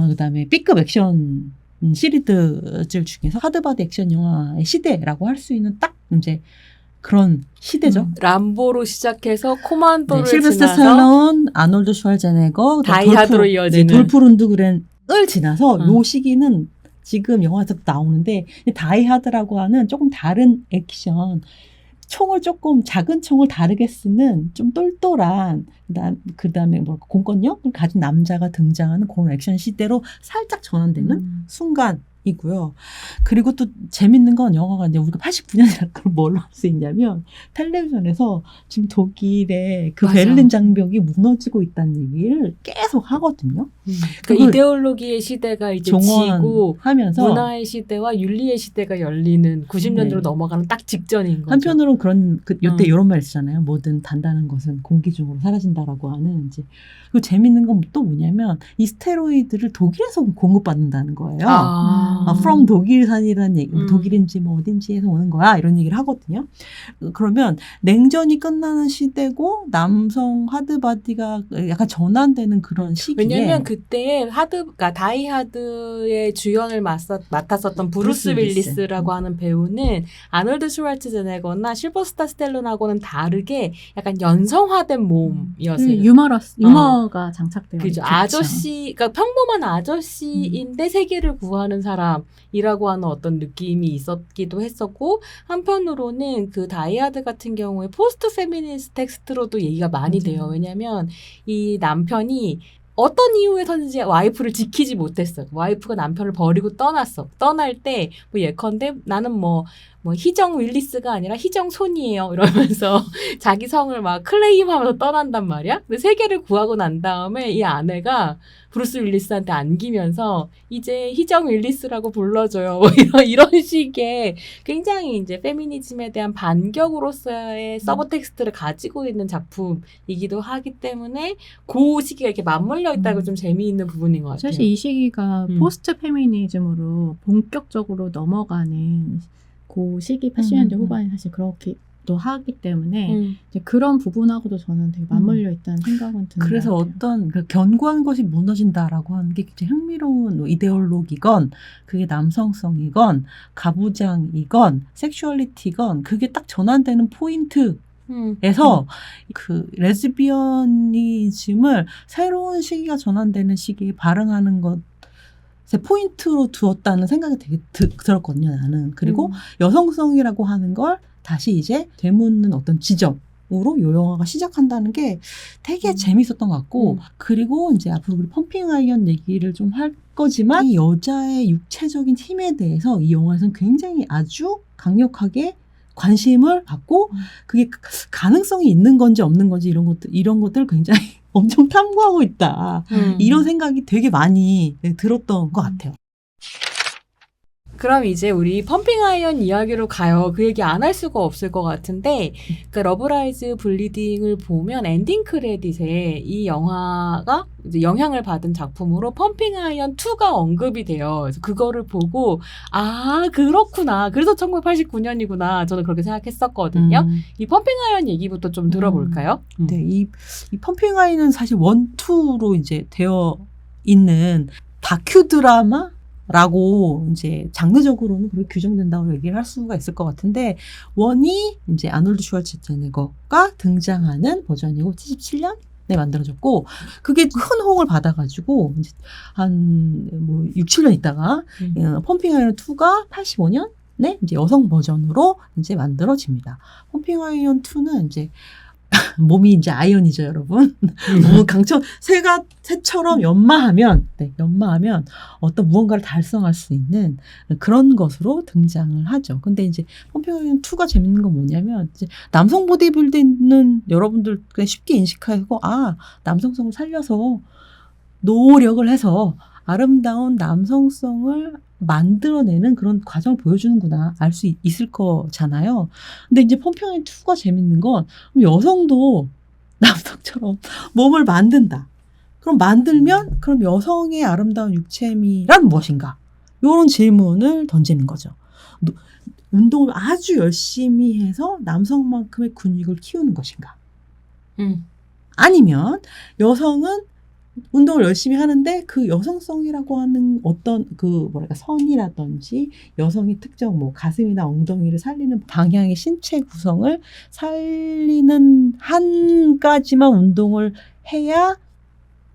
그다음에 B급 액션 시리즈들 중에서 하드바디 액션 영화의 시대라고 할 수 있는 딱 이제 그런 시대죠. 람보로 시작해서 코만도를 실베스터 지나서 스탈론, 아놀드 슈왈제네거, 다이하드로 이어지는 돌프 룬드그렌을 지나서 요 시기는 지금 영화에서 나오는데 다이하드라고 하는 조금 다른 액션, 총을 조금 작은 총을 다르게 쓰는 좀 똘똘한 그다음에 공권력을 가진 남자가 등장하는 그런 액션 시대로 살짝 전환되는 순간이고요. 그리고 또 재밌는 건 영화가 이제 우리가 89년이라 그걸 뭘로 할 수 있냐면 텔레비전에서 지금 독일의 그 맞아. 베를린 장벽이 무너지고 있다는 얘기를 계속 하거든요. 그 이데올로기의 시대가 이제 지고 하면서 문화의 시대와 윤리의 시대가 열리는 90년대로 넘어가는 딱 직전인 거죠. 한편으로 요때 이런 말 쓰잖아요. 뭐든 단단한 것은 공기 중으로 사라진다라고 하는 이제. 그 재밌는 건 또 뭐냐면 이 스테로이드를 독일에서 공급받는다는 거예요. from 독일산이라는 얘기, 독일인지 뭐 어딘지에서 오는 거야 이런 얘기를 하거든요. 그러면 냉전이 끝나는 시대고 남성 하드바디가 약간 전환되는 그런 시기에 왜냐면 그때 그러니까 다이하드의 주연을 맡았었던 브루스 윌리스라고 하는 배우는 아놀드 슈왈츠제네거나 실버스타 스텔론하고는 다르게 약간 연성화된 몸이었어요. 유머가 장착되어 그죠. 그러니까 평범한 아저씨인데 세계를 구하는 사람이라고 하는 어떤 느낌이 있었기도 했었고, 한편으로는 그 다이하드 같은 경우에 포스트 페미니스트 텍스트로도 얘기가 많이 돼요. 왜냐면 이 남편이 어떤 이유에서인지 와이프를 지키지 못했어. 와이프가 남편을 버리고 떠났어. 떠날 때 뭐 예컨대 나는 뭐 희정 윌리스가 아니라 희정 손이에요. 이러면서 자기 성을 막 클레임하면서 떠난단 말이야. 근데 세계를 구하고 난 다음에 이 아내가 브루스 윌리스한테 안기면서 이제 희정 윌리스라고 불러줘요. 뭐 이런 식의 굉장히 이제 페미니즘에 대한 반격으로서의 서브텍스트를 가지고 있는 작품이기도 하기 때문에 그 시기가 이렇게 맞물려 있다고 좀 재미있는 부분인 것 같아요. 사실 이 시기가 음. 포스트 페미니즘으로 본격적으로 넘어가는 그 시기 80년대 후반에 사실 그렇기도 하기 때문에 이제 그런 부분하고도 저는 되게 맞물려 있다는 생각은 드는 그래서 것 같아요. 어떤 그 견고한 것이 무너진다라고 하는 게 굉장히 흥미로운 뭐 이데올로기건 그게 남성성이건 가부장이건 섹슈얼리티건 그게 딱 전환되는 포인트에서 그 레즈비언니즘을 새로운 시기가 전환되는 시기에 발흥하는 것 제 포인트로 두었다는 생각이 되게 들었거든요, 나는. 그리고 여성성이라고 하는 걸 다시 이제 되묻는 어떤 지점으로 요 영화가 시작한다는 게 되게 재밌었던 것 같고, 그리고 이제 앞으로 우리 펌핑 아이언 얘기를 좀 할 거지만, 이 여자의 육체적인 힘에 대해서 이 영화에서는 굉장히 아주 강력하게 관심을 갖고, 그게 가능성이 있는 건지 없는 건지 이런 것들 굉장히 엄청 탐구하고 있다. 이런 생각이 되게 많이 들었던 것 같아요. 그럼 이제 우리 펌핑 아이언 이야기로 가요. 그 얘기 안 할 수가 없을 것 같은데, 그 러브라이즈 블리딩을 보면 엔딩 크레딧에 이 영화가 이제 영향을 받은 작품으로 펌핑 아이언 2가 언급이 돼요. 그래서 그거를 보고 아 그렇구나. 그래서 1989년이구나. 저는 그렇게 생각했었거든요. 이 펌핑 아이언 얘기부터 좀 들어볼까요? 네, 이 펌핑 아이는 사실 1, 2로 이제 되어 있는 다큐 드라마 라고 이제 장르적으로는 그렇게 규정된다고 얘기를 할 수가 있을 것 같은데 원이 이제 아놀드 슈왈츠제네거가 등장하는 버전이고 77년에 만들어졌고 그게 큰 호응을 받아가지고 이제 한 뭐 6, 7년 있다가 펌핑 아이언 2가 85년에 이제 여성 버전으로 이제 만들어집니다. 펌핑 아이언 2는 이제 몸이 이제 아이언이죠, 여러분. 너무 새처럼 연마하면 어떤 무언가를 달성할 수 있는 그런 것으로 등장을 하죠. 근데 이제 펌핑 아이언 2가 재밌는 건 뭐냐면, 이제 남성 보디빌딩은 여러분들 그냥 쉽게 인식하고, 남성성을 살려서 노력을 해서 아름다운 남성성을 만들어내는 그런 과정을 보여주는구나 알 수 있을 거잖아요. 근데 이제 펌핑 아이언 2가 재밌는 건 여성도 남성처럼 몸을 만든다. 그럼 만들면 그럼 여성의 아름다운 육체미란 무엇인가? 이런 질문을 던지는 거죠. 운동을 아주 열심히 해서 남성만큼의 근육을 키우는 것인가? 아니면 여성은 운동을 열심히 하는데 그 여성성이라고 하는 어떤 선이라든지 여성의 특정 가슴이나 엉덩이를 살리는 방향의 신체 구성을 살리는 한 가지만 운동을 해야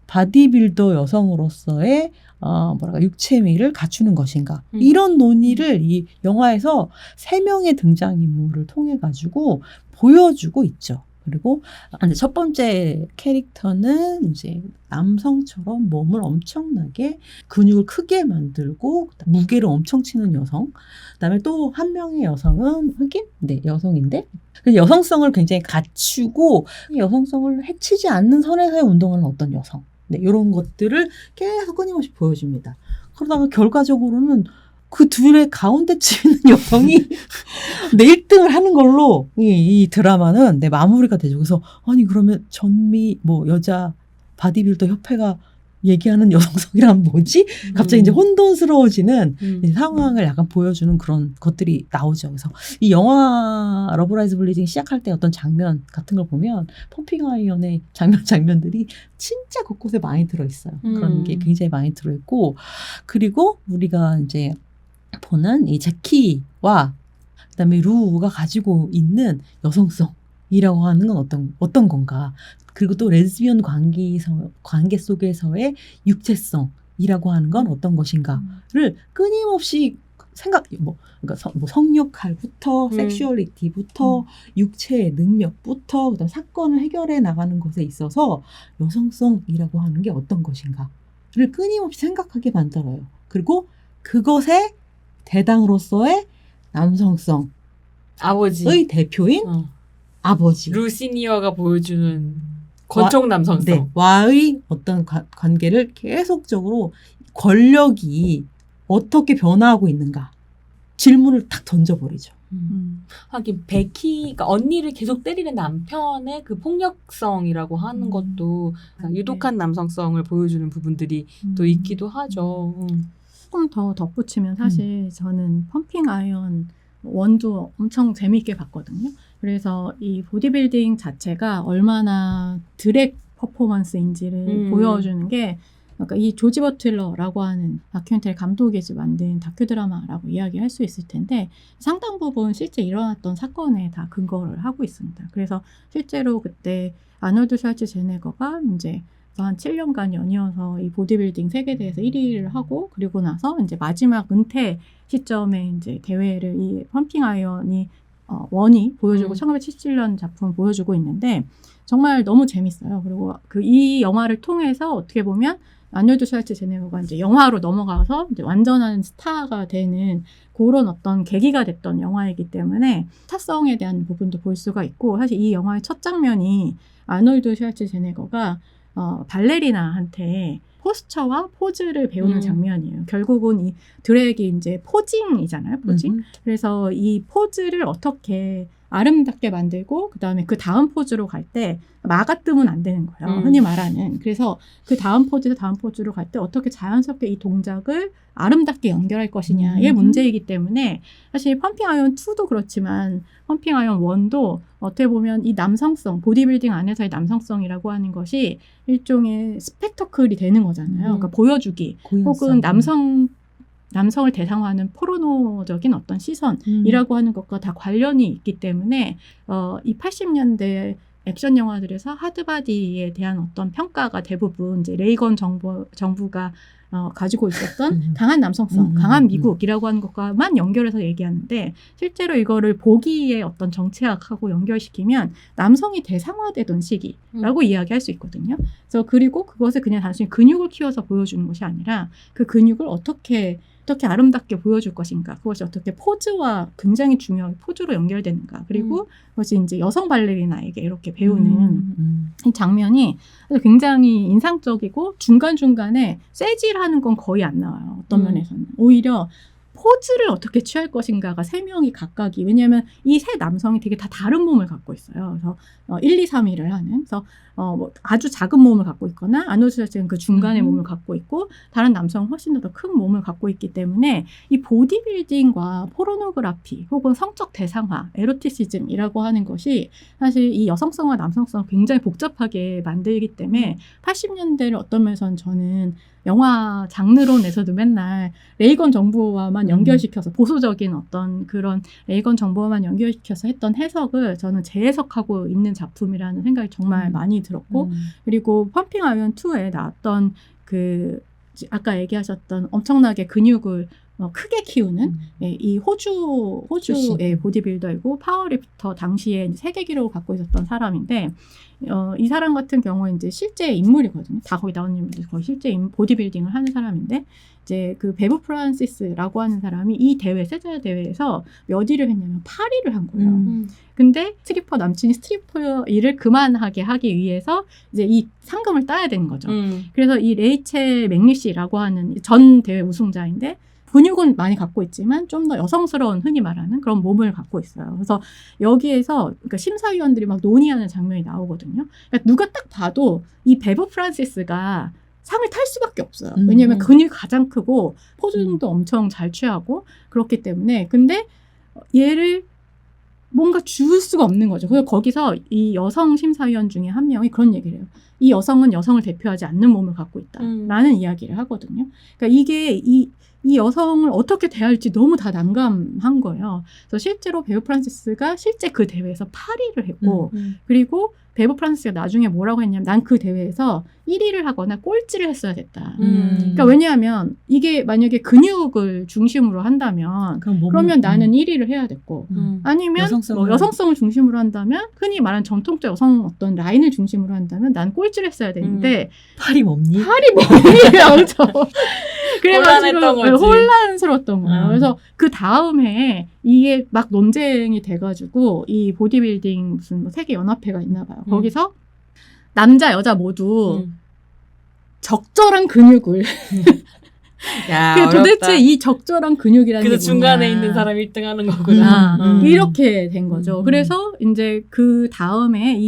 바디빌더 여성으로서의 육체미를 갖추는 것인가. 이런 논의를 이 영화에서 3명의 등장인물을 통해 가지고 보여주고 있죠. 그리고 첫 번째 캐릭터는 이제 남성처럼 몸을 엄청나게 근육을 크게 만들고 무게를 엄청 치는 여성. 그다음에 또 한 명의 여성은 흑인? 네, 여성인데 여성성을 굉장히 갖추고 여성성을 해치지 않는 선에서의 운동하는 어떤 여성. 네, 이런 것들을 계속 끊임없이 보여줍니다. 그러다가 결과적으로는 그 둘의 가운데쯤 있는 여성이 내 1등을 하는 걸로 이 드라마는 마무리가 되죠. 그래서 그러면 전미 여자 바디빌더 협회가 얘기하는 여성성이란 뭐지? 갑자기 이제 혼돈스러워지는 상황을 약간 보여주는 그런 것들이 나오죠. 그래서 이 영화 러브라이즈 블리딩 시작할 때 어떤 장면 같은 걸 보면 펌핑 아이언의 장면들이 진짜 곳곳에 많이 들어있어요. 그런 게 굉장히 많이 들어있고, 그리고 우리가 이제 보는 이 제키와 그다음에 루가 가지고 있는 여성성이라고 하는 건 어떤 건가? 그리고 또 레즈비언 관계 속에서의 육체성이라고 하는 건 어떤 것인가를 끊임없이 그러니까 성역할부터 섹슈얼리티부터 육체의 능력부터 그다음 사건을 해결해 나가는 것에 있어서 여성성이라고 하는 게 어떤 것인가를 끊임없이 생각하게 만들어요. 그리고 그것의 대당으로서의 남성성의 아버지. 대표인 아버지. 루시니어가 보여주는 권총 남성성. 네, 와의 어떤 관계를 계속적으로 권력이 어떻게 변화하고 있는가 질문을 탁 던져버리죠. 하긴 베키가 언니를 계속 때리는 남편의 그 폭력성이라고 하는 것도 유독한 남성성을 보여주는 부분들이 또 있기도 하죠. 조금 더 덧붙이면 사실 저는 펌핑 아이언 원도 엄청 재미있게 봤거든요. 그래서 이 보디빌딩 자체가 얼마나 드랙 퍼포먼스인지를 보여주는 게 그러니까 이 조지 버틀러라고 하는 다큐멘터리 감독이 만든 다큐 드라마라고 이야기할 수 있을 텐데 상당 부분 실제 일어났던 사건에 다 근거를 하고 있습니다. 그래서 실제로 그때 아놀드 슈왈츠제네거가 이제 한 7년간 연이어서 이 보디빌딩 세계대회에서 1위를 하고 그리고 나서 이제 마지막 은퇴 시점에 이제 대회를 이 펌핑 아이언이 원이 보여주고 1977년 작품 보여주고 있는데 정말 너무 재밌어요. 그리고 이 영화를 통해서 어떻게 보면 아놀드 슈왈츠제네거가 이제 영화로 넘어가서 이제 완전한 스타가 되는 그런 어떤 계기가 됐던 영화이기 때문에 스타성에 대한 부분도 볼 수가 있고 사실 이 영화의 첫 장면이 아놀드 슈왈츠제네거가 발레리나한테 포스처와 포즈를 배우는 장면이에요. 결국은 이 드랙이 이제 포징이잖아요. 포징. 그래서 이 포즈를 어떻게 아름답게 만들고 그다음에 그 다음 포즈로 갈 때 마가뜸은 안 되는 거예요. 흔히 말하는. 그래서 그 다음 포즈에서 다음 포즈로 갈 때 어떻게 자연스럽게 이 동작을 아름답게 연결할 것이냐의 문제이기 때문에 사실 펌핑 아이언 2도 그렇지만 펌핑 아이언 1도 어떻게 보면 이 남성성, 보디빌딩 안에서의 남성성이라고 하는 것이 일종의 스펙터클이 되는 거잖아요. 그러니까 보여주기 혹은 남성을 대상화하는 포르노적인 어떤 시선이라고 하는 것과 다 관련이 있기 때문에 이 80년대 액션 영화들에서 하드바디에 대한 어떤 평가가 대부분 이제 레이건 정부가 가지고 있었던 강한 남성성, 강한 미국이라고 하는 것과만 연결해서 얘기하는데 실제로 이거를 보기의 어떤 정치학하고 연결시키면 남성이 대상화되던 시기라고 이야기할 수 있거든요. 그래서 그리고 그것을 그냥 단순히 근육을 키워서 보여주는 것이 아니라 그 근육을 어떻게 아름답게 보여줄 것인가, 그것이 어떻게 포즈와 굉장히 중요한 포즈로 연결되는가, 그리고 그것이 이제 여성 발레리나에게 이렇게 배우는 이 장면이 굉장히 인상적이고 중간중간에 쇠질하는 건 거의 안 나와요. 어떤 면에서는. 오히려 포즈를 어떻게 취할 것인가가 세 명이 각각이, 왜냐하면 이 세 남성이 되게 다 다른 몸을 갖고 있어요. 그래서 1, 2, 3, 2를 하는, 그래서 뭐 아주 작은 몸을 갖고 있거나 아놀드 슈왈츠제네거는 그 중간의 몸을 갖고 있고 다른 남성은 훨씬 더 큰 몸을 갖고 있기 때문에 이 보디빌딩과 포르노그라피 혹은 성적 대상화, 에로티시즘이라고 하는 것이 사실 이 여성성과 남성성을 굉장히 복잡하게 만들기 때문에 80년대를 어떤 면에서는 저는 영화 장르론에서도 맨날 레이건 정부와만 연결시켜서 보수적인 어떤 그런 레이건 정부와만 연결시켜서 했던 해석을 저는 재해석하고 있는 작품이라는 생각이 정말 많이 들었고 그리고 펌핑 아이언 2에 나왔던 그 아까 얘기하셨던 엄청나게 근육을 크게 키우는 이 호주의 보디빌더이고 파워리프터 당시에 세계 기록을 갖고 있었던 사람인데 이 사람 같은 경우는 이제 실제 인물이거든요. 다 거기 나오는 인물들 거의 실제 보디빌딩을 하는 사람인데 이제 그 베브 프란시스라고 하는 사람이 이 대회 세자 대회에서 몇 위를 했냐면 8위를 한 거예요. 근데 남친이 스트리퍼 일을 그만하게 하기 위해서 이제 이 상금을 따야 되는 거죠. 그래서 이 레이첼 맥리시라고 하는 전 대회 우승자인데 근육은 많이 갖고 있지만 좀 더 여성스러운 흔히 말하는 그런 몸을 갖고 있어요. 그래서 여기에서 그러니까 심사위원들이 막 논의하는 장면이 나오거든요. 그러니까 누가 딱 봐도 이 베브 프란시스가 상을 탈 수밖에 없어요. 왜냐하면 근육이 가장 크고 포즈도 엄청 잘 취하고 그렇기 때문에. 근데 얘를 뭔가 줄 수가 없는 거죠. 그래서 거기서 이 여성 심사위원 중에 한 명이 그런 얘기를 해요. 이 여성은 여성을 대표하지 않는 몸을 갖고 있다라는 이야기를 하거든요. 그러니까 이게 이 여성을 어떻게 대할지 너무 다 난감한 거예요. 그래서 실제로 베브 프란시스가 실제 그 대회에서 8위를 했고 그리고 베브 프란시스가 나중에 뭐라고 했냐면 난 그 대회에서 1위를 하거나 꼴찌를 했어야 됐다. 그러니까 왜냐하면 이게 만약에 근육을 중심으로 한다면 그러면 나는 1위를 해야 됐고 아니면 여성성을 중심으로 한다면 흔히 말하는 전통적 여성 어떤 라인을 중심으로 한다면 난 꼴찌를 했어야 되는데 팔이 뭡니? 팔이 뭐예요? 혼란했던 거지. 혼란스러웠던 거예요. 그래서 그 다음 해에 이게 막 논쟁이 돼가지고 이 보디빌딩 무슨 뭐 세계 연합회가 있나 봐요. 거기서 남자 여자 모두 적절한 근육을 야, 도대체 이 적절한 근육이라는 게 그래서 중간에 있는 사람이 1등 하는 아, 거구나. 이렇게 된 거죠. 그래서 이제 그 다음에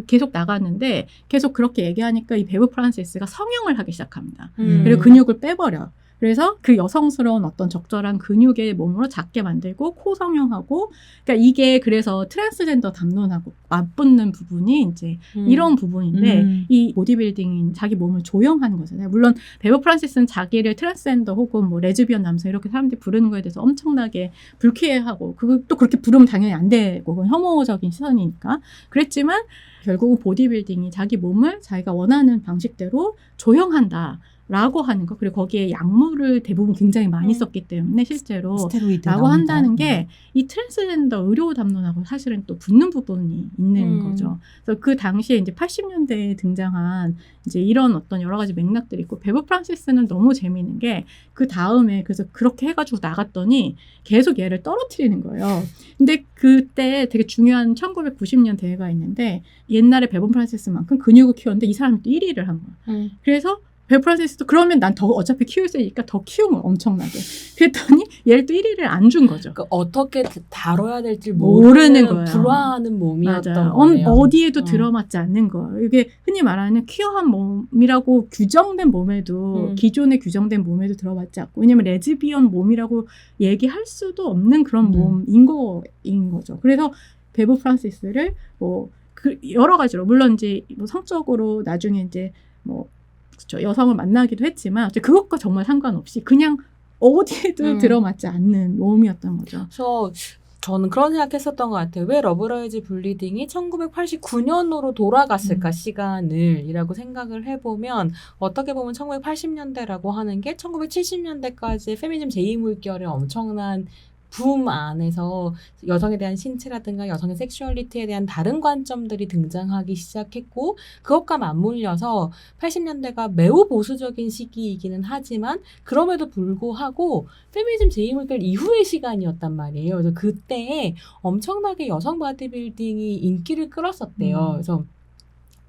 계속 나갔는데 계속 그렇게 얘기하니까 이 베브 프란시스가 성형을 하기 시작합니다. 그리고 근육을 빼버려. 그래서 그 여성스러운 어떤 적절한 근육의 몸으로 작게 만들고 코 성형하고 그러니까 이게 그래서 트랜스젠더 담론하고 맞붙는 부분이 이제 이런 부분인데 이 보디빌딩인 자기 몸을 조형하는 거잖아요. 물론 베브 프란시스는 자기를 트랜스젠더 혹은 뭐 레즈비언 남성 이렇게 사람들이 부르는 거에 대해서 엄청나게 불쾌해하고 그것도 그렇게 부르면 당연히 안 되고 그건 혐오적인 시선이니까 그랬지만 결국은 보디빌딩이 자기 몸을 자기가 원하는 방식대로 조형한다. 라고 하는 거 그리고 거기에 약물을 대부분 굉장히 많이 썼기 때문에 실제로 라고 한다는 게 이 트랜스젠더 의료 담론하고 사실은 또 붙는 부분이 있는 거죠. 그래서 그 당시에 이제 80년대에 등장한 이제 이런 어떤 여러 가지 맥락들이 있고 베브 프란시스는 너무 재미있는 게 그 다음에 그래서 그렇게 해가지고 나갔더니 계속 얘를 떨어뜨리는 거예요. 근데 그때 되게 중요한 1990년 대회가 있는데 옛날에 베브 프란시스만큼 근육을 키웠는데 이 사람이 또 1위를 한 거야. 그래서 베브 프란시스도 그러면 난 더 어차피 키울 세니까 더 키우면 엄청나게. 그랬더니 얘를 또 1위를 안 준 거죠. 그러니까 어떻게 다뤄야 될지 모르는 거예요. 불화하는 몸이었던 맞아요. 거네요. 어디에도 들어맞지 않는 거예요. 이게 흔히 말하는 퀴어한 몸이라고 규정된 몸에도 기존에 규정된 몸에도 들어맞지 않고 왜냐면 레즈비언 몸이라고 얘기할 수도 없는 그런 몸인 거죠. 그래서 베브 프란시스를 여러 가지로 물론 이제 뭐 성적으로 나중에 이제 그렇죠. 여성을 만나기도 했지만 그것과 정말 상관없이 그냥 어디에도 들어맞지 않는 몸이었던 거죠. 그래서 저는 그런 생각했었던 것 같아요. 왜 러브라이즈 블리딩이 1989년으로 돌아갔을까 시간을이라고 생각을 해보면 어떻게 보면 1980년대라고 하는 게 1970년대까지의 페미니즘 제2물결의 엄청난 붐 안에서 여성에 대한 신체라든가 여성의 섹슈얼리티에 대한 다른 관점들이 등장하기 시작했고 그것과 맞물려서 80년대가 매우 보수적인 시기이기는 하지만 그럼에도 불구하고 페미니즘 제2물결 이후의 시간이었단 말이에요. 그래서 그때에 엄청나게 여성 바디빌딩이 인기를 끌었었대요. 그래서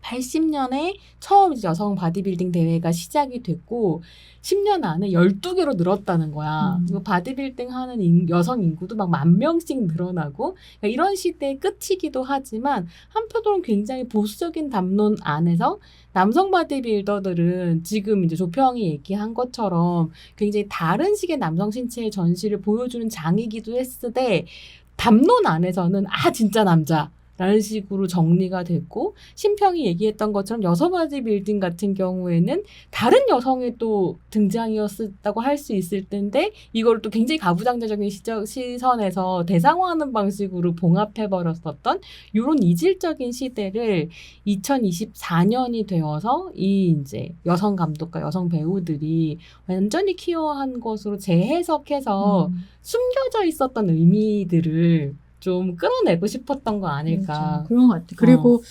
80년에 처음 여성 바디빌딩 대회가 시작이 됐고 10년 안에 12개로 늘었다는 거야. 그리고 바디빌딩 하는 여성 인구도 막 10,000명씩 늘어나고 그러니까 이런 시대의 끝이기도 하지만 한편으로는 굉장히 보수적인 담론 안에서 남성 바디빌더들은 지금 이제 조평이 얘기한 것처럼 굉장히 다른 식의 남성 신체의 전시를 보여주는 장이기도 했으되 담론 안에서는 진짜 남자 라는 식으로 정리가 됐고 심평이 얘기했던 것처럼 여성 바디빌딩 같은 경우에는 다른 여성의 또 등장이었다고 할 수 있을 텐데 이걸 또 굉장히 가부장제적인 시선에서 대상화하는 방식으로 봉합해버렸었던 이런 이질적인 시대를 2024년이 되어서 이 이제 여성 감독과 여성 배우들이 완전히 퀴어한 것으로 재해석해서 숨겨져 있었던 의미들을 좀 끌어내고 싶었던 거 아닐까. 그렇죠. 그런 것 같아요. 그리고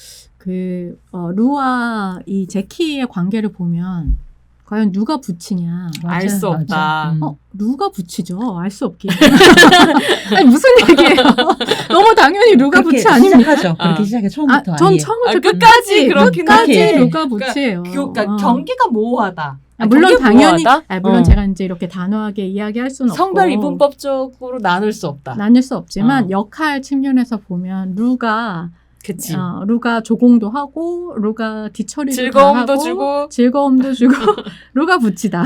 루와 이 제키의 관계를 보면 과연 누가 붙이냐. 알 수 없다. 루가 붙이죠. 알 수 없게. 아니, 무슨 얘기예요. 너무 당연히 루가 붙이 아닙니까? 시작하죠. 그렇게 시작해 처음부터 전 처음부터 끝까지 끝까지 루가 붙이예요. 그러니까 경기가 모호하다. 물론 당연히 모호하다? 물론 제가 이제 이렇게 단호하게 이야기할 수는 없고 성별 이분법적으로 나눌 수 없다. 나눌 수 없지만 역할 측면에서 보면 루가 그치. 루가 조공도 하고 루가 뒤처리도 즐거움도 하고, 주고 즐거움도 주고 루가 붙이다.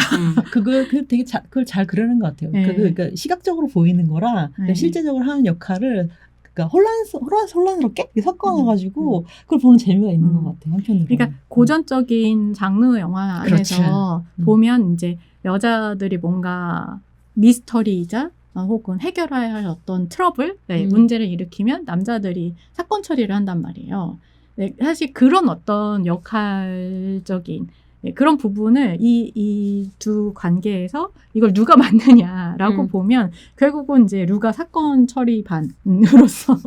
그걸 잘 그리는 것 같아요. 네. 그러니까 시각적으로 보이는 거랑 네. 실제적으로 하는 역할을 그러니까 혼란스럽게 섞어놔가지고 그걸 보는 재미가 있는 것 같아요. 한편으로. 그러니까 고전적인 장르 영화 안에서 그렇죠. 보면 이제 여자들이 뭔가 미스터리이자 혹은 해결해야 할 어떤 트러블, 문제를 일으키면 남자들이 사건 처리를 한단 말이에요. 네, 사실 그런 어떤 역할적인 그런 부분을 이 두 관계에서 이걸 누가 맡느냐라고 보면 결국은 이제 루가 사건 처리반으로서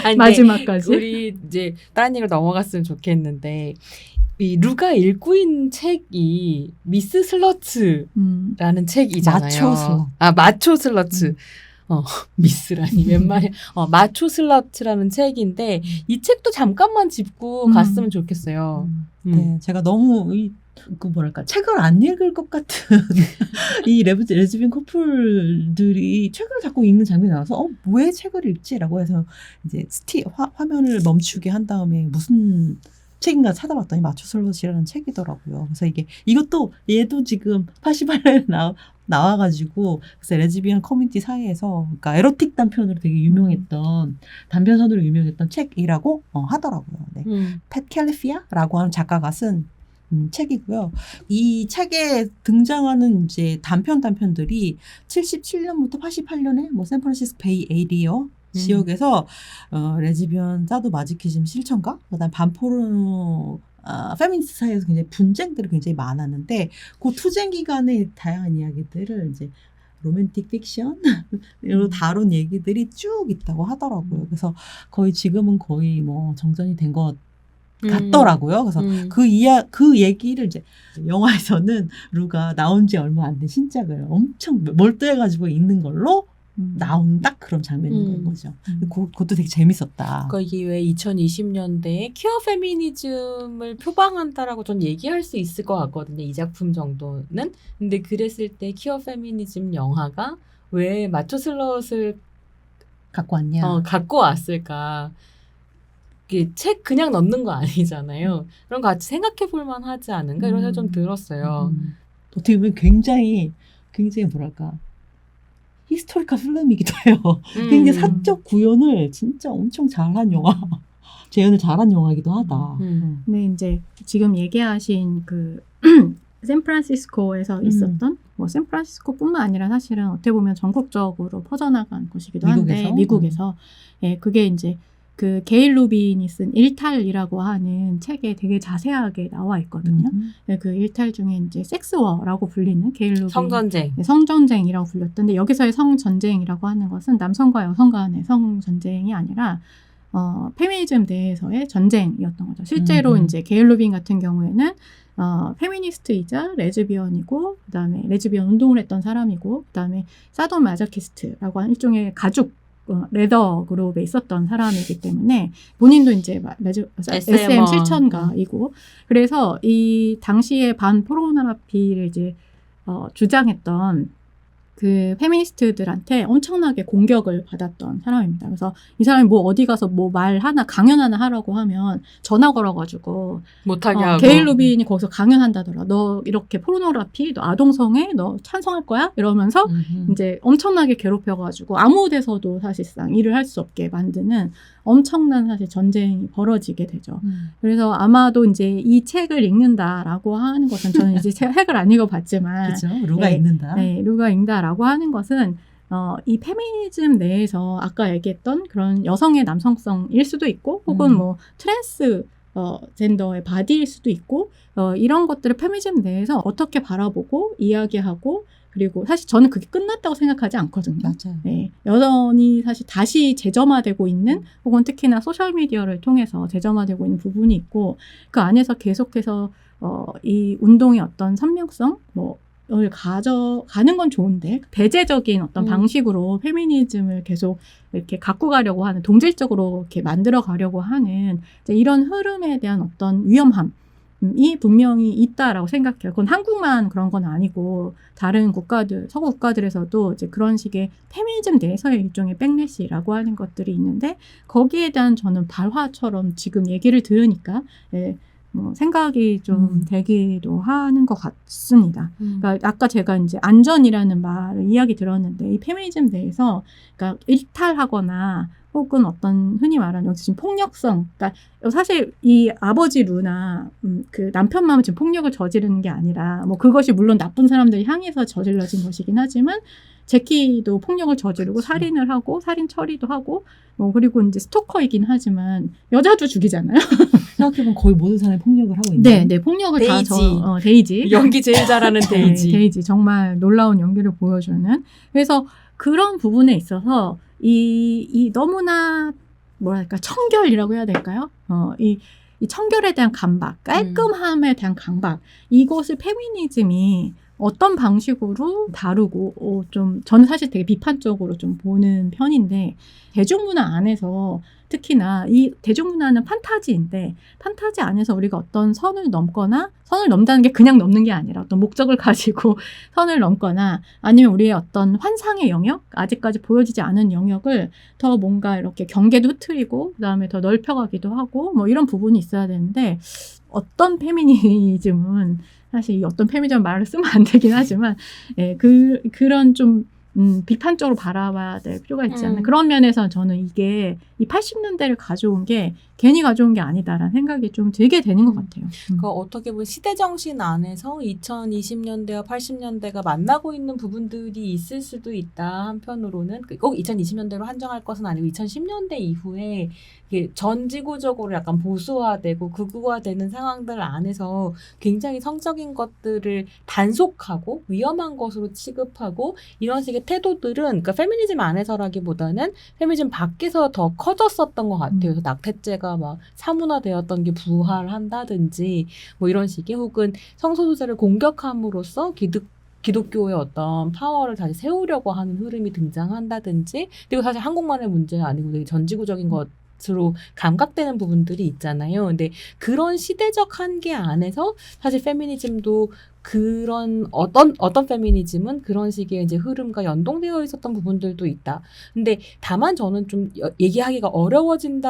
아니, 마지막까지 우리 이제 다른 얘기로 넘어갔으면 좋겠는데 이 루가 읽고 있는 책이 미스 슬러츠라는 책이잖아요. 마초 슬러츠. 마초 슬러츠. 미스라니 웬 말이야. 마초 슬러츠라는 책인데 이 책도 잠깐만 짚고 갔으면 좋겠어요. 네, 제가 너무 책을 안 읽을 것 같은 이 레즈비언 커플들이 책을 자꾸 읽는 장면이 나와서 왜 책을 읽지라고 해서 이제 화면을 멈추게 한 다음에 무슨 책인가 찾아봤더니 마초 슬러츠라는 책이더라고요. 그래서 얘도 지금 88년에 나와가지고 그래서 레즈비언 커뮤니티 사이에서 그러니까 에로틱 단편으로 되게 유명했던 단편선으로 유명했던 책이라고 하더라고요. 네. 팻 캘리피아라고 하는 작가가 쓴 책이고요. 이 책에 등장하는 이제 단편들이 77년부터 88년에 뭐 샌프란시스코 베이 에리어 지역에서 레즈비언 사도 마지키즘 실천가, 그다음 반포르노 페미니스트 사이에서 굉장히 분쟁들이 굉장히 많았는데 그 투쟁 기간의 다양한 이야기들을 이제 로맨틱 픽션으로 다룬 얘기들이 쭉 있다고 하더라고요. 그래서 지금은 거의 뭐 정전이 된 것 같더라고요. 그래서 그 얘기를 이제 영화에서는 루가 나온 지 얼마 안 된 신작을 엄청 몰두해가지고 읽는 걸로 나온 딱 그런 장면인 거죠. 그것도 되게 재밌었다. 그러니까 이게 왜 2020년대에 퀴어 페미니즘을 표방한다라고 전 얘기할 수 있을 것 같거든요. 이 작품 정도는. 근데 그랬을 때 퀴어 페미니즘 영화가 왜 마초 슬럿을 갖고 왔냐? 갖고 왔을까? 책 그냥 넣는 거 아니잖아요. 그런 거 같이 생각해 볼 만하지 않은가 이런 생각 좀 들었어요. 어떻게 보면 굉장히 뭐랄까 히스토리컬 필름이기도 해요. 굉장히 사적 구현을 진짜 엄청 잘한 영화, 재현을 잘한 영화이기도 하다. 네, 이제 지금 얘기하신 샌프란시스코에서 있었던 뭐 샌프란시스코뿐만 아니라 사실은 어떻게 보면 전국적으로 퍼져나간 곳이기도 한데 미국에서 그게 이제 그 게일 루빈이 쓴 일탈이라고 하는 책에 되게 자세하게 나와 있거든요. 그 일탈 중에 이제 섹스워라고 불리는 게일 루빈 성전쟁이라고 불렸던데 여기서의 성전쟁이라고 하는 것은 남성과 여성 간의 성전쟁이 아니라 페미니즘 내에서의 전쟁이었던 거죠. 실제로 이제 게일 루빈 같은 경우에는 페미니스트이자 레즈비언이고 그다음에 레즈비언 운동을 했던 사람이고 그다음에 사돈 마저키스트라고 하는 일종의 가죽 레더 그룹에 있었던 사람이기 때문에 본인도 이제 SM 실천가이고 그래서 이 당시에 반포르노그라피를 이제 주장했던 그 페미니스트들한테 엄청나게 공격을 받았던 사람입니다. 그래서 이 사람이 뭐 어디 가서 뭐 말 하나 강연 하나 하라고 하면 전화 걸어가지고 못하게 하고 게일 루빈이 거기서 강연한다더라. 너 이렇게 포르노그라피, 너 아동성애, 너 찬성할 거야? 이러면서 이제 엄청나게 괴롭혀가지고 아무 데서도 사실상 일을 할 수 없게 만드는 엄청난 사실 전쟁이 벌어지게 되죠. 그래서 아마도 이제 이 책을 읽는다라고 하는 것은 저는 이제 책을 안 읽어봤지만 그렇죠. 루가 읽는다. 네, 루가 읽는다라고 하는 것은 이 페미니즘 내에서 아까 얘기했던 그런 여성의 남성성일 수도 있고 혹은 뭐 트랜스 젠더의 바디일 수도 있고 이런 것들을 페미니즘 내에서 어떻게 바라보고 이야기하고 그리고 사실 저는 그게 끝났다고 생각하지 않거든요. 맞아요. 네, 여전히 사실 다시 재점화되고 있는 혹은 특히나 소셜미디어를 통해서 재점화되고 있는 부분이 있고 그 안에서 계속해서 이 운동의 어떤 선명성 을 가져가는 건 좋은데 대제적인 어떤 방식으로 페미니즘을 계속 이렇게 갖고 가려고 하는 동질적으로 이렇게 만들어 가려고 하는 이런 흐름에 대한 어떤 위험함 이 분명히 있다라고 생각해요. 그건 한국만 그런 건 아니고 다른 국가들, 서구 국가들에서도 이제 그런 식의 페미니즘 내에서의 일종의 백래시라고 하는 것들이 있는데 거기에 대한 저는 발화처럼 지금 얘기를 들으니까 생각이 좀 되기도 하는 것 같습니다. 그러니까 아까 제가 이제 안전이라는 말을 이야기 들었는데 이 페미니즘 대해서 그러니까 일탈하거나 혹은 어떤 흔히 말하는 여기서 지금 폭력성, 그러니까 사실 이 아버지 루나 그 남편만 지금 폭력을 저지르는 게 아니라 뭐 그것이 물론 나쁜 사람들이 향해서 저질러진 것이긴 하지만 제키도 폭력을 저지르고 그치. 살인을 하고 살인 처리도 하고 뭐 그리고 이제 스토커이긴 하지만 여자도 죽이잖아요. 생각해보면 거의 모든 사람이 폭력을 하고 있는. 네, 폭력을 데이지. 데이지. 연기 제일 잘하는 데이지. 네, 데이지 정말 놀라운 연기를 보여주는. 그래서 그런 부분에 있어서 이 너무나 뭐랄까 청결이라고 해야 될까요? 이 청결에 대한 강박, 깔끔함에 대한 강박, 이것을 페미니즘이 어떤 방식으로 다루고 좀 저는 사실 되게 비판적으로 좀 보는 편인데 대중문화 안에서 특히나 이 대중문화는 판타지인데 판타지 안에서 우리가 어떤 선을 넘거나 선을 넘다는 게 그냥 넘는 게 아니라 어떤 목적을 가지고 선을 넘거나 아니면 우리의 어떤 환상의 영역 아직까지 보여지지 않은 영역을 더 뭔가 이렇게 경계도 흐트리고 그다음에 더 넓혀가기도 하고 뭐 이런 부분이 있어야 되는데 어떤 페미니즘은 사실 이 어떤 페미니즘 말을 쓰면 안 되긴 하지만 예, 그런 좀 비판적으로 바라봐야 될 필요가 있지 않나. 그런 면에서 저는 이게 이 80년대를 가져온 게 괜히 가져온 게 아니다라는 생각이 좀 들게 되는 것 같아요. 그 어떻게 보면 시대 정신 안에서 2020년대와 80년대가 만나고 있는 부분들이 있을 수도 있다. 한편으로는 꼭 2020년대로 한정할 것은 아니고 2010년대 이후에 이게 전 지구적으로 약간 보수화되고 극우화되는 상황들 안에서 굉장히 성적인 것들을 단속하고 위험한 것으로 취급하고 이런 식의 태도들은 그러니까 페미니즘 안에서라기보다는 페미니즘 밖에서 더 커졌었던 것 같아요. 그래서 낙태죄가 막 사문화되었던 게 부활한다든지 뭐 이런 식의 혹은 성소수자를 공격함으로써 기독교의 어떤 파워를 다시 세우려고 하는 흐름이 등장한다든지 그리고 사실 한국만의 문제가 아니고 되게 전지구적인 것으로 감각되는 부분들이 있잖아요. 근데 그런 시대적 한계 안에서 사실 페미니즘도 그런 어떤 페미니즘은 그런 식의 이제 흐름과 연동되어 있었던 부분들도 있다. 근데 다만 저는 좀 얘기하기가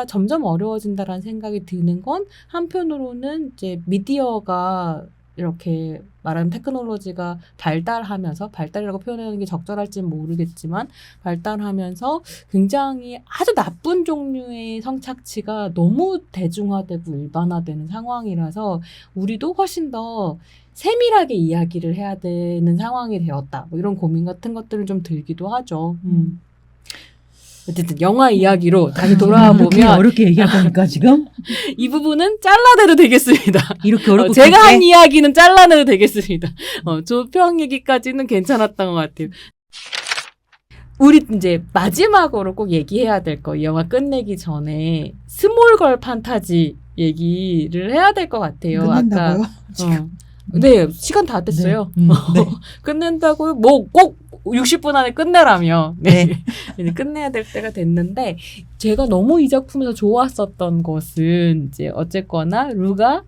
점점 어려워진다라는 생각이 드는 건 한편으로는 이제 미디어가 이렇게 말하는 테크놀로지가 발달이라고 표현하는 게 적절할지는 모르겠지만 발달하면서 굉장히 아주 나쁜 종류의 성착취가 너무 대중화되고 일반화되는 상황이라서 우리도 훨씬 더 세밀하게 이야기를 해야 되는 상황이 되었다. 뭐 이런 고민 같은 것들을 좀 들기도 하죠. 어쨌든 영화 이야기로 다시 돌아와 이렇게 보면 어렵게 얘기할 거니까 지금 이 부분은 잘라내도 되겠습니다. 이렇게 어렵고 제가 한 그렇게? 이야기는 잘라내도 되겠습니다. 조평 얘기까지는 괜찮았던 것 같아요. 우리 이제 마지막으로 꼭 얘기해야 될 거, 이 영화 끝내기 전에 스몰걸 판타지 얘기를 해야 될 것 같아요. 끝낸다고요? 아까 네, 시간 다 됐어요. 네. 끝낸다고요? 뭐 꼭 60분 안에 끝내라며. 네. 이제 끝내야 될 때가 됐는데 제가 너무 이 작품에서 좋았었던 것은 이제 어쨌거나 루가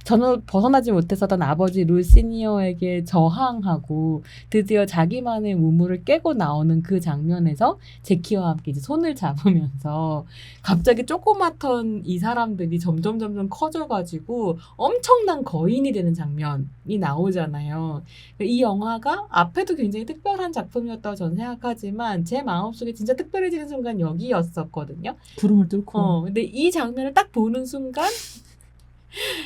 전혀 벗어나지 못했었던 아버지 루 시니어에게 저항하고 드디어 자기만의 우물을 깨고 나오는 그 장면에서 제키와 함께 이제 손을 잡으면서 갑자기 조그맣던 이 사람들이 점점 커져가지고 엄청난 거인이 되는 장면이 나오잖아요. 이 영화가 앞에도 굉장히 특별한 작품이었다고 저는 생각하지만 제 마음속에 진짜 특별해지는 순간 여기였었거든요. 구름을 뚫고 근데 이 장면을 딱 보는 순간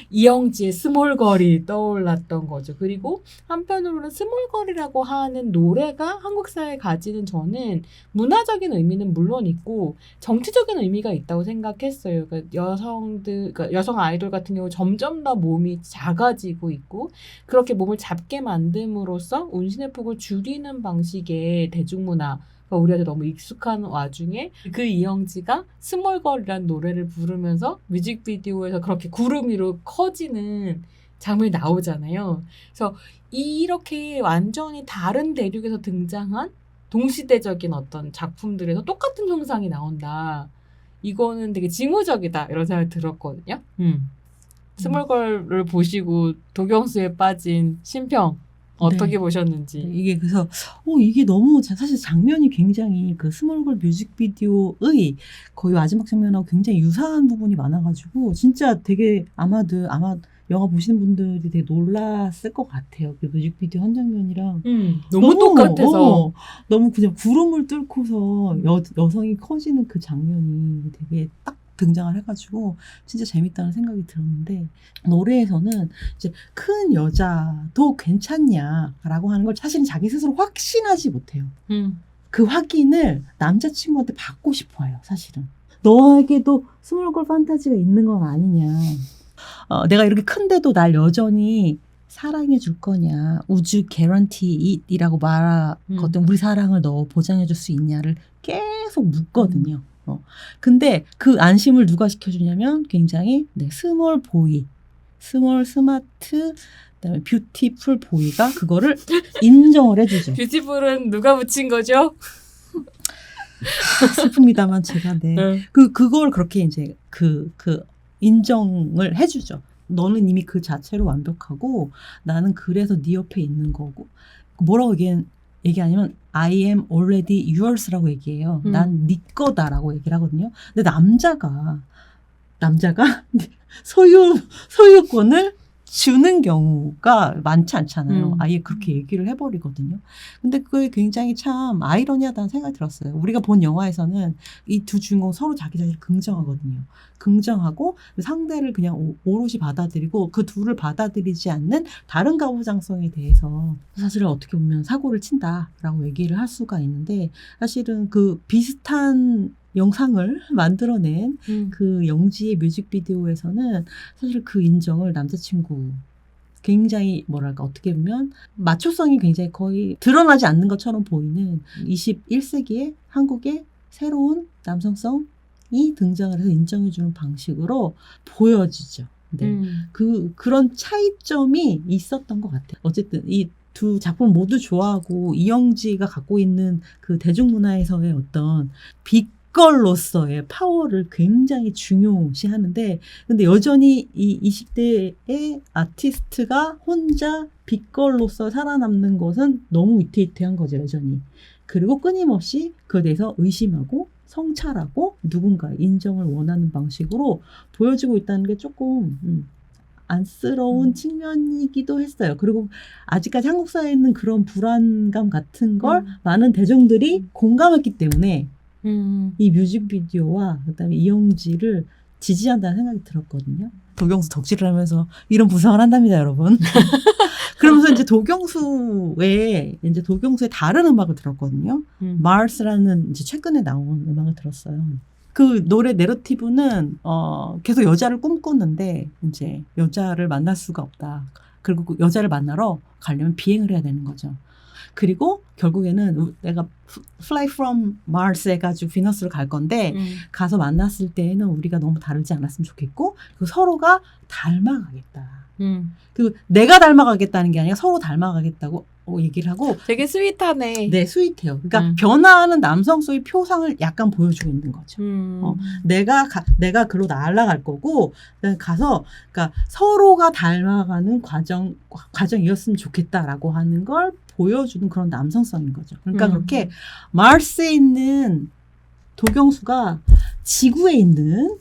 이영지의 스몰걸이 떠올랐던 거죠. 그리고 한편으로는 스몰걸이라고 하는 노래가 한국 사회에 가지는 저는 문화적인 의미는 물론 있고 정치적인 의미가 있다고 생각했어요. 그러니까 그러니까 여성 아이돌 같은 경우 점점 더 몸이 작아지고 있고 그렇게 몸을 작게 만듦으로써 운신의 폭을 줄이는 방식의 대중문화 우리한테 너무 익숙한 와중에 그 이영지가 스몰걸이라는 노래를 부르면서 뮤직비디오에서 그렇게 구름 위로 커지는 장면이 나오잖아요. 그래서 이렇게 완전히 다른 대륙에서 등장한 동시대적인 어떤 작품들에서 똑같은 형상이 나온다. 이거는 되게 징후적이다. 이런 생각이 들었거든요. 스몰걸을 보시고 도경수에 빠진 심평 어떻게 네. 보셨는지. 이게 그래서 이게 너무 사실 장면이 굉장히 그 스몰걸 뮤직비디오의 거의 마지막 장면하고 굉장히 유사한 부분이 많아가지고 진짜 되게 아마 영화 보시는 분들이 되게 놀랐을 것 같아요. 그 뮤직비디오 한 장면이랑 너무 똑같아서. 너무 그냥 구름을 뚫고서 여성이 커지는 그 장면이 되게 딱 등장을 해가지고 진짜 재밌다는 생각이 들었는데, 노래에서는 이제 큰 여자도 괜찮냐라고 하는 걸 사실은 자기 스스로 확신하지 못해요. 그 확인을 남자친구한테 받고 싶어요, 사실은. 너에게도 스몰걸 판타지가 있는 건 아니냐. 내가 이렇게 큰데도 날 여전히 사랑해 줄 거냐. 우주 개런티 이라고 말하거든. 우리 사랑을 너 보장해 줄 수 있냐를 계속 묻거든요. 근데 그 안심을 누가 시켜주냐면 굉장히 스몰 보이, 스몰 스마트, 그다음에 뷰티풀 보이가 그거를 인정을 해주죠. 뷰티풀은 누가 붙인 거죠? 슬픕니다만 제가 그걸 그렇게 이제 그 인정을 해주죠. 너는 이미 그 자체로 완벽하고 나는 그래서 네 옆에 있는 거고. 뭐라고 얘기하냐면 I am already yours라고 얘기해요. 난 네 거다라고 얘기를 하거든요. 근데 남자가 소유권을 주는 경우가 많지 않잖아요. 아예 그렇게 얘기를 해버리거든요. 근데 그게 굉장히 참 아이러니하다는 생각이 들었어요. 우리가 본 영화에서는 이 두 주인공 서로 자기 자신을 긍정하거든요. 긍정하고 상대를 그냥 오롯이 받아들이고 그 둘을 받아들이지 않는 다른 가부장성에 대해서 사실은 어떻게 보면 사고를 친다라고 얘기를 할 수가 있는데, 사실은 그 비슷한 영상을 만들어낸 그 영지의 뮤직비디오에서는 사실 그 인정을 남자친구 굉장히 뭐랄까 어떻게 보면 마초성이 굉장히 거의 드러나지 않는 것처럼 보이는 21세기의 한국의 새로운 남성성이 등장을 해서 인정해주는 방식으로 보여지죠. 네. 그런 차이점이 있었던 것 같아요. 어쨌든 이 두 작품을 모두 좋아하고 이영지가 갖고 있는 그 대중문화에서의 어떤 빛걸로서의 파워를 굉장히 중요시하는데, 근데 여전히 이 20대의 아티스트가 혼자 빛걸로서 살아남는 것은 너무 위태위태한 거죠, 여전히. 그리고 끊임없이 그에 대해서 의심하고 성찰하고 누군가 인정을 원하는 방식으로 보여지고 있다는 게 조금 안쓰러운 측면이기도 했어요. 그리고 아직까지 한국 사회에는 그런 불안감 같은 걸 많은 대중들이 공감했기 때문에 이 뮤직비디오와 그다음에 이영지를 지지한다는 생각이 들었거든요. 도경수 덕질을 하면서 이런 부상을 한답니다, 여러분. 그러면서 이제 도경수의 다른 음악을 들었거든요. 마르스라는 이제 최근에 나온 음악을 들었어요. 그 노래 내러티브는 계속 여자를 꿈꾸는데 이제 여자를 만날 수가 없다. 그리고 그 여자를 만나러 가려면 비행을 해야 되는 거죠. 그리고 결국에는 내가 fly from Mars 해가지고 비너스로 갈 건데 가서 만났을 때에는 우리가 너무 다르지 않았으면 좋겠고, 그리고 서로가 닮아가겠다. 그리고 내가 닮아가겠다는 게 아니라 서로 닮아가겠다고 얘기를 하고. 되게 스윗하네. 네, 스윗해요. 그러니까 변화하는 남성성의 표상을 약간 보여주고 있는 거죠. 내가 글로 날아갈 거고, 가서, 그러니까 서로가 닮아가는 과정이었으면 좋겠다라고 하는 걸 보여주는 그런 남성성인 거죠. 그러니까 그렇게 마르스에 있는 도경수가 지구에 있는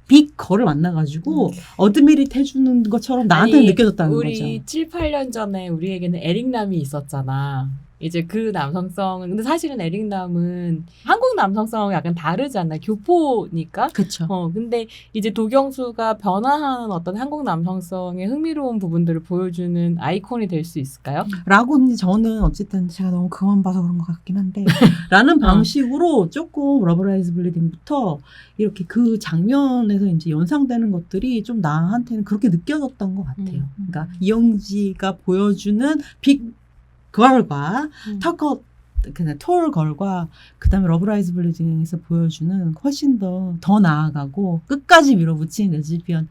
빅걸을 만나가지고 어드미릿 해주는 것처럼 나한테 느껴졌다는 거죠. 우리 7, 8년 전에 우리에게는 에릭남이 있었잖아. 이제 그 남성성은, 근데 사실은 에릭남은 한국 남성성하고 약간 다르잖아. 교포니까. 그렇죠. 근데 이제 도경수가 변화하는 어떤 한국 남성성의 흥미로운 부분들을 보여주는 아이콘이 될 수 있을까요? 라고 저는 어쨌든 제가 너무 그만 봐서 그런 것 같긴 한데 라는 방식으로 조금 러브라이즈 블리딩부터 이렇게 그 장면에서 이제 연상되는 것들이 좀 나한테는 그렇게 느껴졌던 것 같아요. 그러니까 이영지가 보여주는 빅 걸과 톨 걸과 그다음에 러브라이즈 블리딩에서 보여주는 훨씬 더 나아가고 끝까지 밀어붙인 레즈비언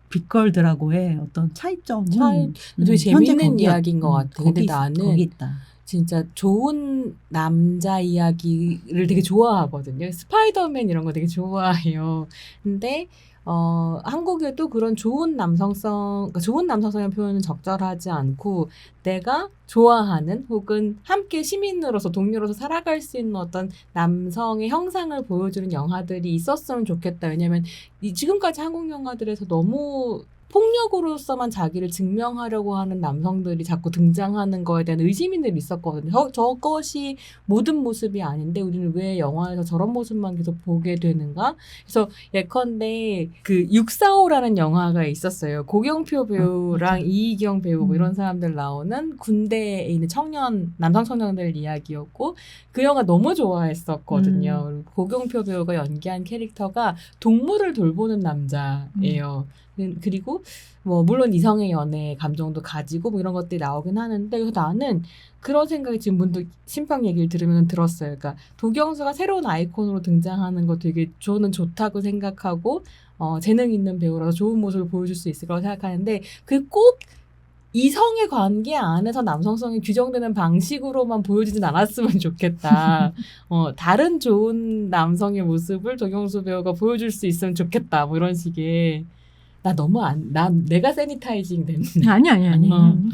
빅걸들하고의 어떤 차이점은 되게 재밌는 이야기인 것 같아. 근데 나는 거기 있다. 진짜 좋은 남자 이야기를 되게 좋아하거든요. 스파이더맨 이런 거 되게 좋아해요. 근데 한국에도 그런 좋은 남성성의 표현은 적절하지 않고 내가 좋아하는 혹은 함께 시민으로서 동료로서 살아갈 수 있는 어떤 남성의 형상을 보여주는 영화들이 있었으면 좋겠다. 왜냐면 지금까지 한국 영화들에서 너무 폭력으로서만 자기를 증명하려고 하는 남성들이 자꾸 등장하는 거에 대한 의심이 늘 있었거든요. 저것이 모든 모습이 아닌데 우리는 왜 영화에서 저런 모습만 계속 보게 되는가? 그래서 예컨대 그 645라는 영화가 있었어요. 고경표 배우랑 이희경 배우 뭐 이런 사람들 나오는 군대에 있는 남성 청년들 이야기였고 그 영화 너무 좋아했었거든요. 그리고 고경표 배우가 연기한 캐릭터가 동물을 돌보는 남자예요. 그리고 뭐 물론 이성의 연애 감정도 가지고 뭐 이런 것들이 나오긴 하는데 그래서 나는 그런 생각이 지금 문득 심평 얘기를 들으면 들었어요. 그러니까 도경수가 새로운 아이콘으로 등장하는 거 되게 저는 좋다고 생각하고 재능 있는 배우라서 좋은 모습을 보여줄 수 있을 거라고 생각하는데 그 꼭 이성의 관계 안에서 남성성이 규정되는 방식으로만 보여지진 않았으면 좋겠다. 다른 좋은 남성의 모습을 도경수 배우가 보여줄 수 있으면 좋겠다. 뭐 이런 식의. 내가 세니타이징 됐네. 아니.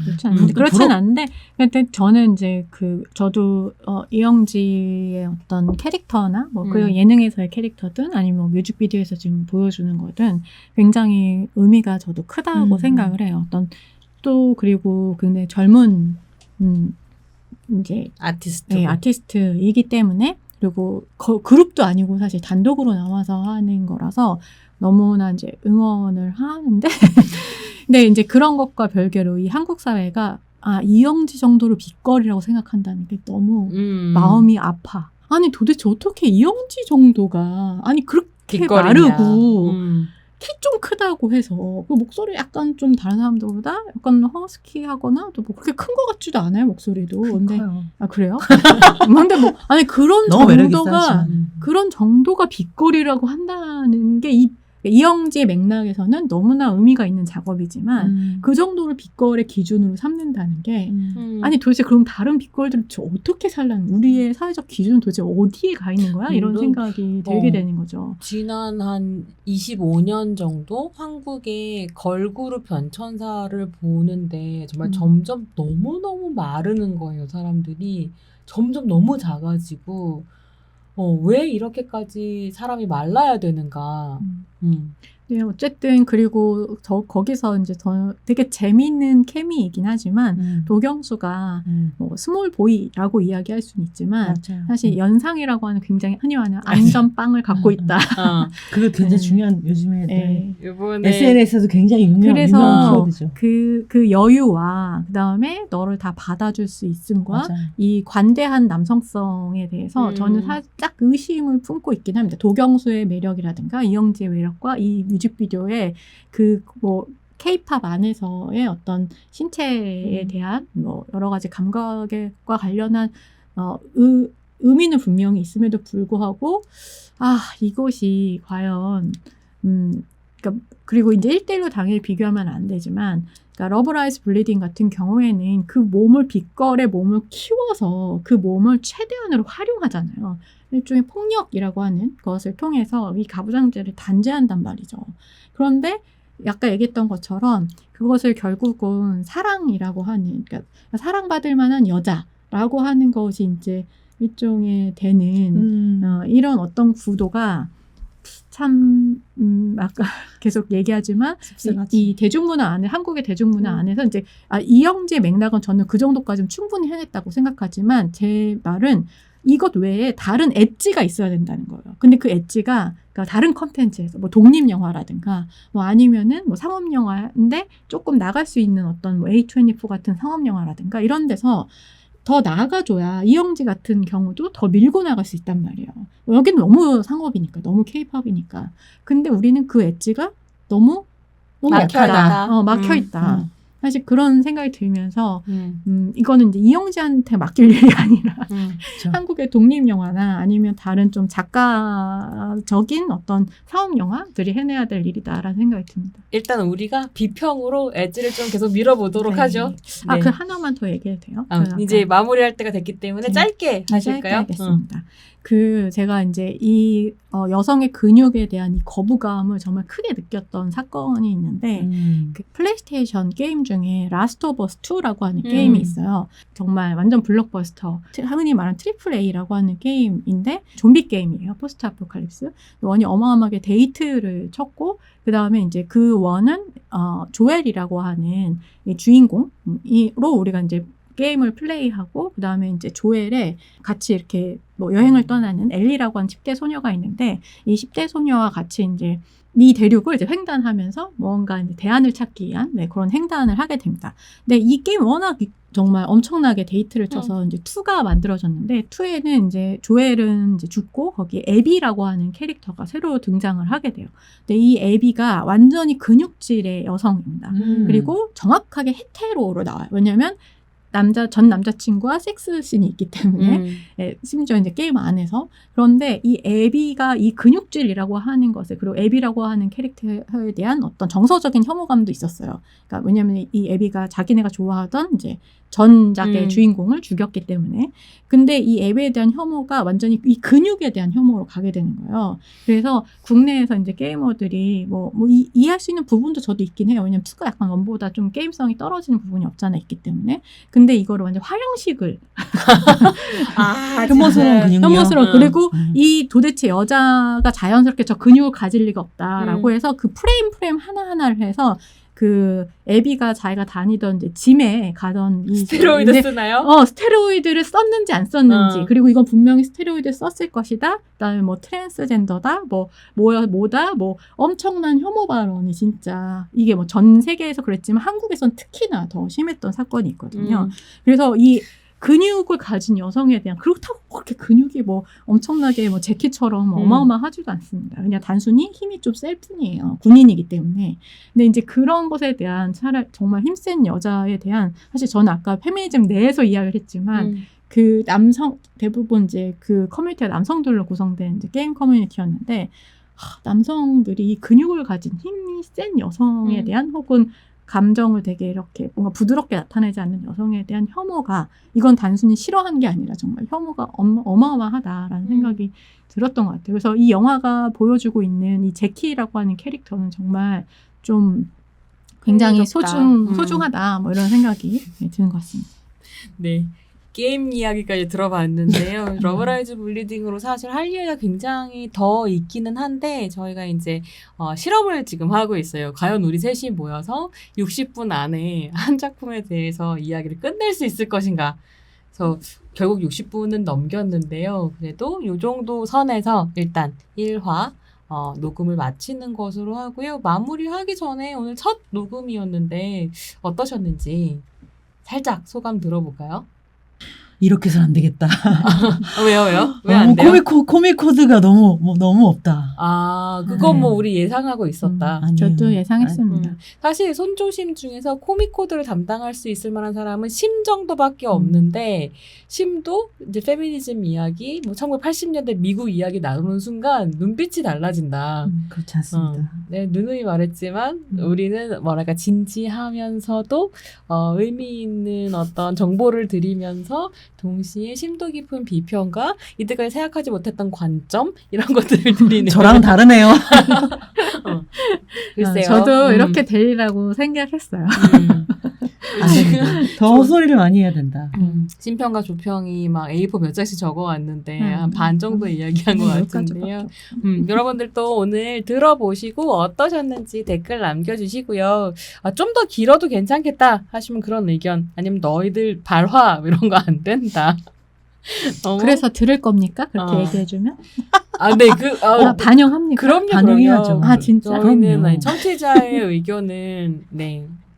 그렇지 않은데. 그렇진 않은데, 근데 저는 이제 저도, 이영지의 어떤 캐릭터나, 그 예능에서의 캐릭터든, 아니면 뭐 뮤직비디오에서 지금 보여주는 거든, 굉장히 의미가 저도 크다고 생각을 해요. 그리고 근데 젊은, 이제. 아티스트이기 때문에, 그리고 그룹도 아니고 사실 단독으로 나와서 하는 거라서, 너무나 이제 응원을 하는데 근데 이제 그런 것과 별개로 이 한국 사회가 이영지 정도로 빛거리라고 생각한다는 게 너무 마음이 아파. 아니 도대체 어떻게 이영지 정도가 그렇게 빛거리냐. 마르고 키 좀 크다고 해서 그 목소리 약간 좀 다른 사람들보다 약간 허스키하거나 또 뭐 그렇게 큰 것 같지도 않아요 목소리도. 근데 그래요? 근데 그런 정도가 빛거리라고 한다는 게 이영지의 맥락에서는 너무나 의미가 있는 작업이지만 그 정도를 빛거리의 기준으로 삼는다는 게 도대체 그럼 다른 빛거리들은 어떻게 살라는 우리의 사회적 기준은 도대체 어디에 가 있는 거야? 이런 생각이 들게 되는 거죠. 지난 한 25년 정도 한국의 걸그룹 변천사를 보는데 정말 점점 너무너무 마르는 거예요. 사람들이 점점 너무 작아지고 왜 이렇게까지 사람이 말라야 되는가. 네, 어쨌든 그리고 거기서 이제 되게 재미있는 케미이긴 하지만 도경수가 뭐 스몰 보이라고 이야기할 수는 있지만 맞아요. 사실 연상이라고 하는 굉장히 흔히 하는 안전빵을 갖고 있다. 그게 굉장히 중요한 요즘에 이번에 SNS에도 굉장히 유명한 키워드죠. 그 여유와 그다음에 너를 다 받아줄 수 있음과 맞아요. 이 관대한 남성성에 대해서 저는 살짝 의심을 품고 있긴 합니다. 도경수의 매력이라든가 이영지의 매력과 이 뮤직비디오의 K-팝 안에서의 어떤 신체에 대한 여러 가지 감각과 관련한 의미는 분명히 있음에도 불구하고 이것이 과연 그리고 이제 1대1로 당연히 비교하면 안 되지만 러브 라이즈 블리딩 같은 경우에는 그 빛걸의 몸을 키워서 그 몸을 최대한으로 활용하잖아요. 일종의 폭력이라고 하는 것을 통해서 이 가부장제를 단죄한단 말이죠. 그런데 아까 얘기했던 것처럼 그것을 결국은 사랑이라고 하는, 그러니까 사랑받을 만한 여자라고 하는 것이 이제 일종의 되는 이런 어떤 구도가 참 아까 계속 얘기하지만 이 대중문화 안에 한국의 대중문화 안에서 이제 이영지의 맥락은 저는 그 정도까지는 충분히 해냈다고 생각하지만 제 말은 이것 외에 다른 엣지가 있어야 된다는 거예요. 근데 그 엣지가 그러니까 다른 컨텐츠에서 독립 영화라든가 아니면은 상업 영화인데 조금 나갈 수 있는 어떤 A24 같은 상업 영화라든가 이런 데서 더 나아가줘야 이영지 같은 경우도 더 밀고 나갈 수 있단 말이에요. 여기는 너무 상업이니까, 너무 K-팝이니까. 근데 우리는 그 엣지가 너무 약하다. 막혀있다. 사실 그런 생각이 들면서 이거는 이제 이영지한테 맡길 일이 아니라 그렇죠. 한국의 독립영화나 아니면 다른 좀 작가적인 어떤 사업영화들이 해내야 될 일이다라는 생각이 듭니다. 일단 우리가 비평으로 엣지를 좀 계속 밀어보도록 하죠. 네. 그 하나만 더 얘기해도 돼요? 이제 마무리할 때가 됐기 때문에 짧게 하실까요? 알겠습니다. 제가 이제 이 여성의 근육에 대한 이 거부감을 정말 크게 느꼈던 사건이 있는데 그 플레이스테이션 게임 중에 라스트 오브 어스 2라고 하는 게임이 있어요. 정말 완전 블록버스터, 흔히 말하는 트리플 A라고 하는 게임인데 좀비 게임이에요. 포스트 아포칼립스. 원이 어마어마하게 데이트를 쳤고 그 다음에 이제 그 원은 조엘이라고 하는 이 주인공으로 우리가 이제 게임을 플레이하고 그 다음에 이제 조엘에 같이 이렇게 뭐 여행을 떠나는 엘리라고 하는 10대 소녀가 있는데 이 10대 소녀와 같이 이제 이 대륙을 이제 횡단하면서 뭔가 이제 대안을 찾기 위한 그런 횡단을 하게 됩니다. 근데 이 게임 워낙 정말 엄청나게 데이트를 쳐서 이제 2가 만들어졌는데 2에는 이제 조엘은 이제 죽고 거기에 에비라고 하는 캐릭터가 새로 등장을 하게 돼요. 근데 이 에비가 완전히 근육질의 여성입니다. 그리고 정확하게 헤테로로 나와요. 왜냐면 전 남자친구와 섹스씬이 있기 때문에 심지어 이제 게임 안에서. 그런데 이 에비가 이 근육질이라고 하는 것을 그리고 에비라고 하는 캐릭터에 대한 어떤 정서적인 혐오감도 있었어요. 그러니까 왜냐하면 이 에비가 자기네가 좋아하던 이제 전작의 주인공을 죽였기 때문에. 근데 이 에비에 대한 혐오가 완전히 이 근육에 대한 혐오로 가게 되는 거예요. 그래서 국내에서 이제 게이머들이 이해할 수 있는 부분도 저도 있긴 해요. 왜냐면 2가 약간 원보다 좀 게임성이 떨어지는 부분이 없잖아 있기 때문에. 근데 이거를 완전 화형식을 혐오스러운 근육이요. 혐오스러운. 그리고 이 도대체 여자가 자연스럽게 저 근육을 가질 리가 없다라고 해서 그 프레임 하나하나를 해서 그 애비가 자기가 다니던 이제 짐에 가던 이 스테로이드 쓰나요? 스테로이드를 썼는지 안 썼는지 그리고 이건 분명히 스테로이드 썼을 것이다. 그다음에 뭐 트랜스젠더다, 뭐다, 엄청난 혐오 발언이 진짜 이게 뭐 전 세계에서 그랬지만 한국에선 특히나 더 심했던 사건이 있거든요. 그래서 이 근육을 가진 여성에 대한 그렇다고 그렇게 근육이 뭐 엄청나게 뭐 제키처럼 어마어마하지도 않습니다. 그냥 단순히 힘이 좀 셀 뿐이에요. 군인이기 때문에. 근데 이제 그런 것에 대한 차라리 정말 힘센 여자에 대한 사실 저는 아까 페미니즘 내에서 이야기를 했지만 그 남성 대부분 이제 그 커뮤니티가 남성들로 구성된 이제 게임 커뮤니티였는데 남성들이 근육을 가진 힘이 센 여성에 대한 혹은 감정을 되게 이렇게 뭔가 부드럽게 나타내지 않는 여성에 대한 혐오가 이건 단순히 싫어하는 게 아니라 정말 혐오가 어마어마하다라는 생각이 들었던 것 같아요. 그래서 이 영화가 보여주고 있는 이 제키라고 하는 캐릭터는 정말 좀 굉장히 소중하다 뭐 이런 생각이 드는 것 같습니다. 네. 게임 이야기까지 들어봤는데요. 러브라이즈 블리딩으로 사실 할 이야기가 굉장히 더 있기는 한데 저희가 이제 실험을 지금 하고 있어요. 과연 우리 셋이 모여서 60분 안에 한 작품에 대해서 이야기를 끝낼 수 있을 것인가. 그래서 결국 60분은 넘겼는데요. 그래도 이 정도 선에서 일단 1화 녹음을 마치는 것으로 하고요. 마무리하기 전에 오늘 첫 녹음이었는데 어떠셨는지 살짝 소감 들어볼까요? 이렇게 해서는 안 되겠다. 왜요? 왜 안 돼요? 코믹 코드가 너무 없다. 그건 뭐 우리 예상하고 있었다. 저도 예상했습니다. 사실 손조심 중에서 코믹 코드를 담당할 수 있을 만한 사람은 심 정도밖에 없는데 심도 이제 페미니즘 이야기, 뭐 1980년대 미국 이야기 나누는 순간 눈빛이 달라진다. 그렇지 않습니다. 네, 누누이 말했지만 우리는 뭐랄까 진지하면서도 의미 있는 어떤 정보를 드리면서 동시에 심도 깊은 비평과 이때까지 생각하지 못했던 관점 이런 것들을 드리는 저랑 다르네요. 글쎄요. 저도 이렇게 되리라고 생각했어요. 더 헛소리를 많이 해야 된다. 심평과 조평이 막 A4 몇 장씩 적어왔는데 한 반 정도 이야기한 것 같은데요. 여러분들 또 오늘 들어보시고 어떠셨는지 댓글 남겨주시고요. 좀 더 길어도 괜찮겠다 하시면 그런 의견 아니면 너희들 발화 이런 거 안 된다. 그래서 들을 겁니까? 그렇게 얘기해주면? 네, 반영합니까? 그럼요. 반영해야죠. 진짜? 저희는 청취자의 의견은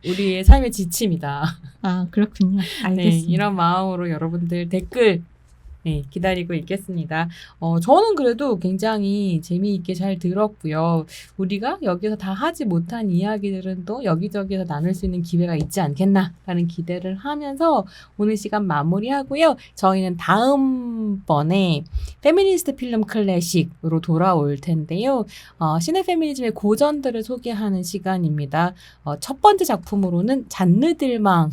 우리의 삶의 지침이다. 그렇군요. 알겠습니다. 네, 이런 마음으로 여러분들 댓글 기다리고 있겠습니다. 저는 그래도 굉장히 재미있게 잘 들었고요. 우리가 여기서 다 하지 못한 이야기들은 또 여기저기서 나눌 수 있는 기회가 있지 않겠나라는 기대를 하면서 오늘 시간 마무리하고요. 저희는 다음번에 페미니스트 필름 클래식으로 돌아올 텐데요. 시네 페미니즘의 고전들을 소개하는 시간입니다. 첫 번째 작품으로는 잔느들망을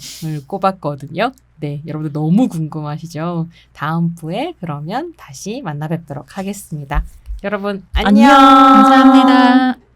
꼽았거든요. 네, 여러분들 너무 궁금하시죠? 다음 부에 그러면 다시 만나 뵙도록 하겠습니다. 여러분, 안녕! 안녕. 감사합니다.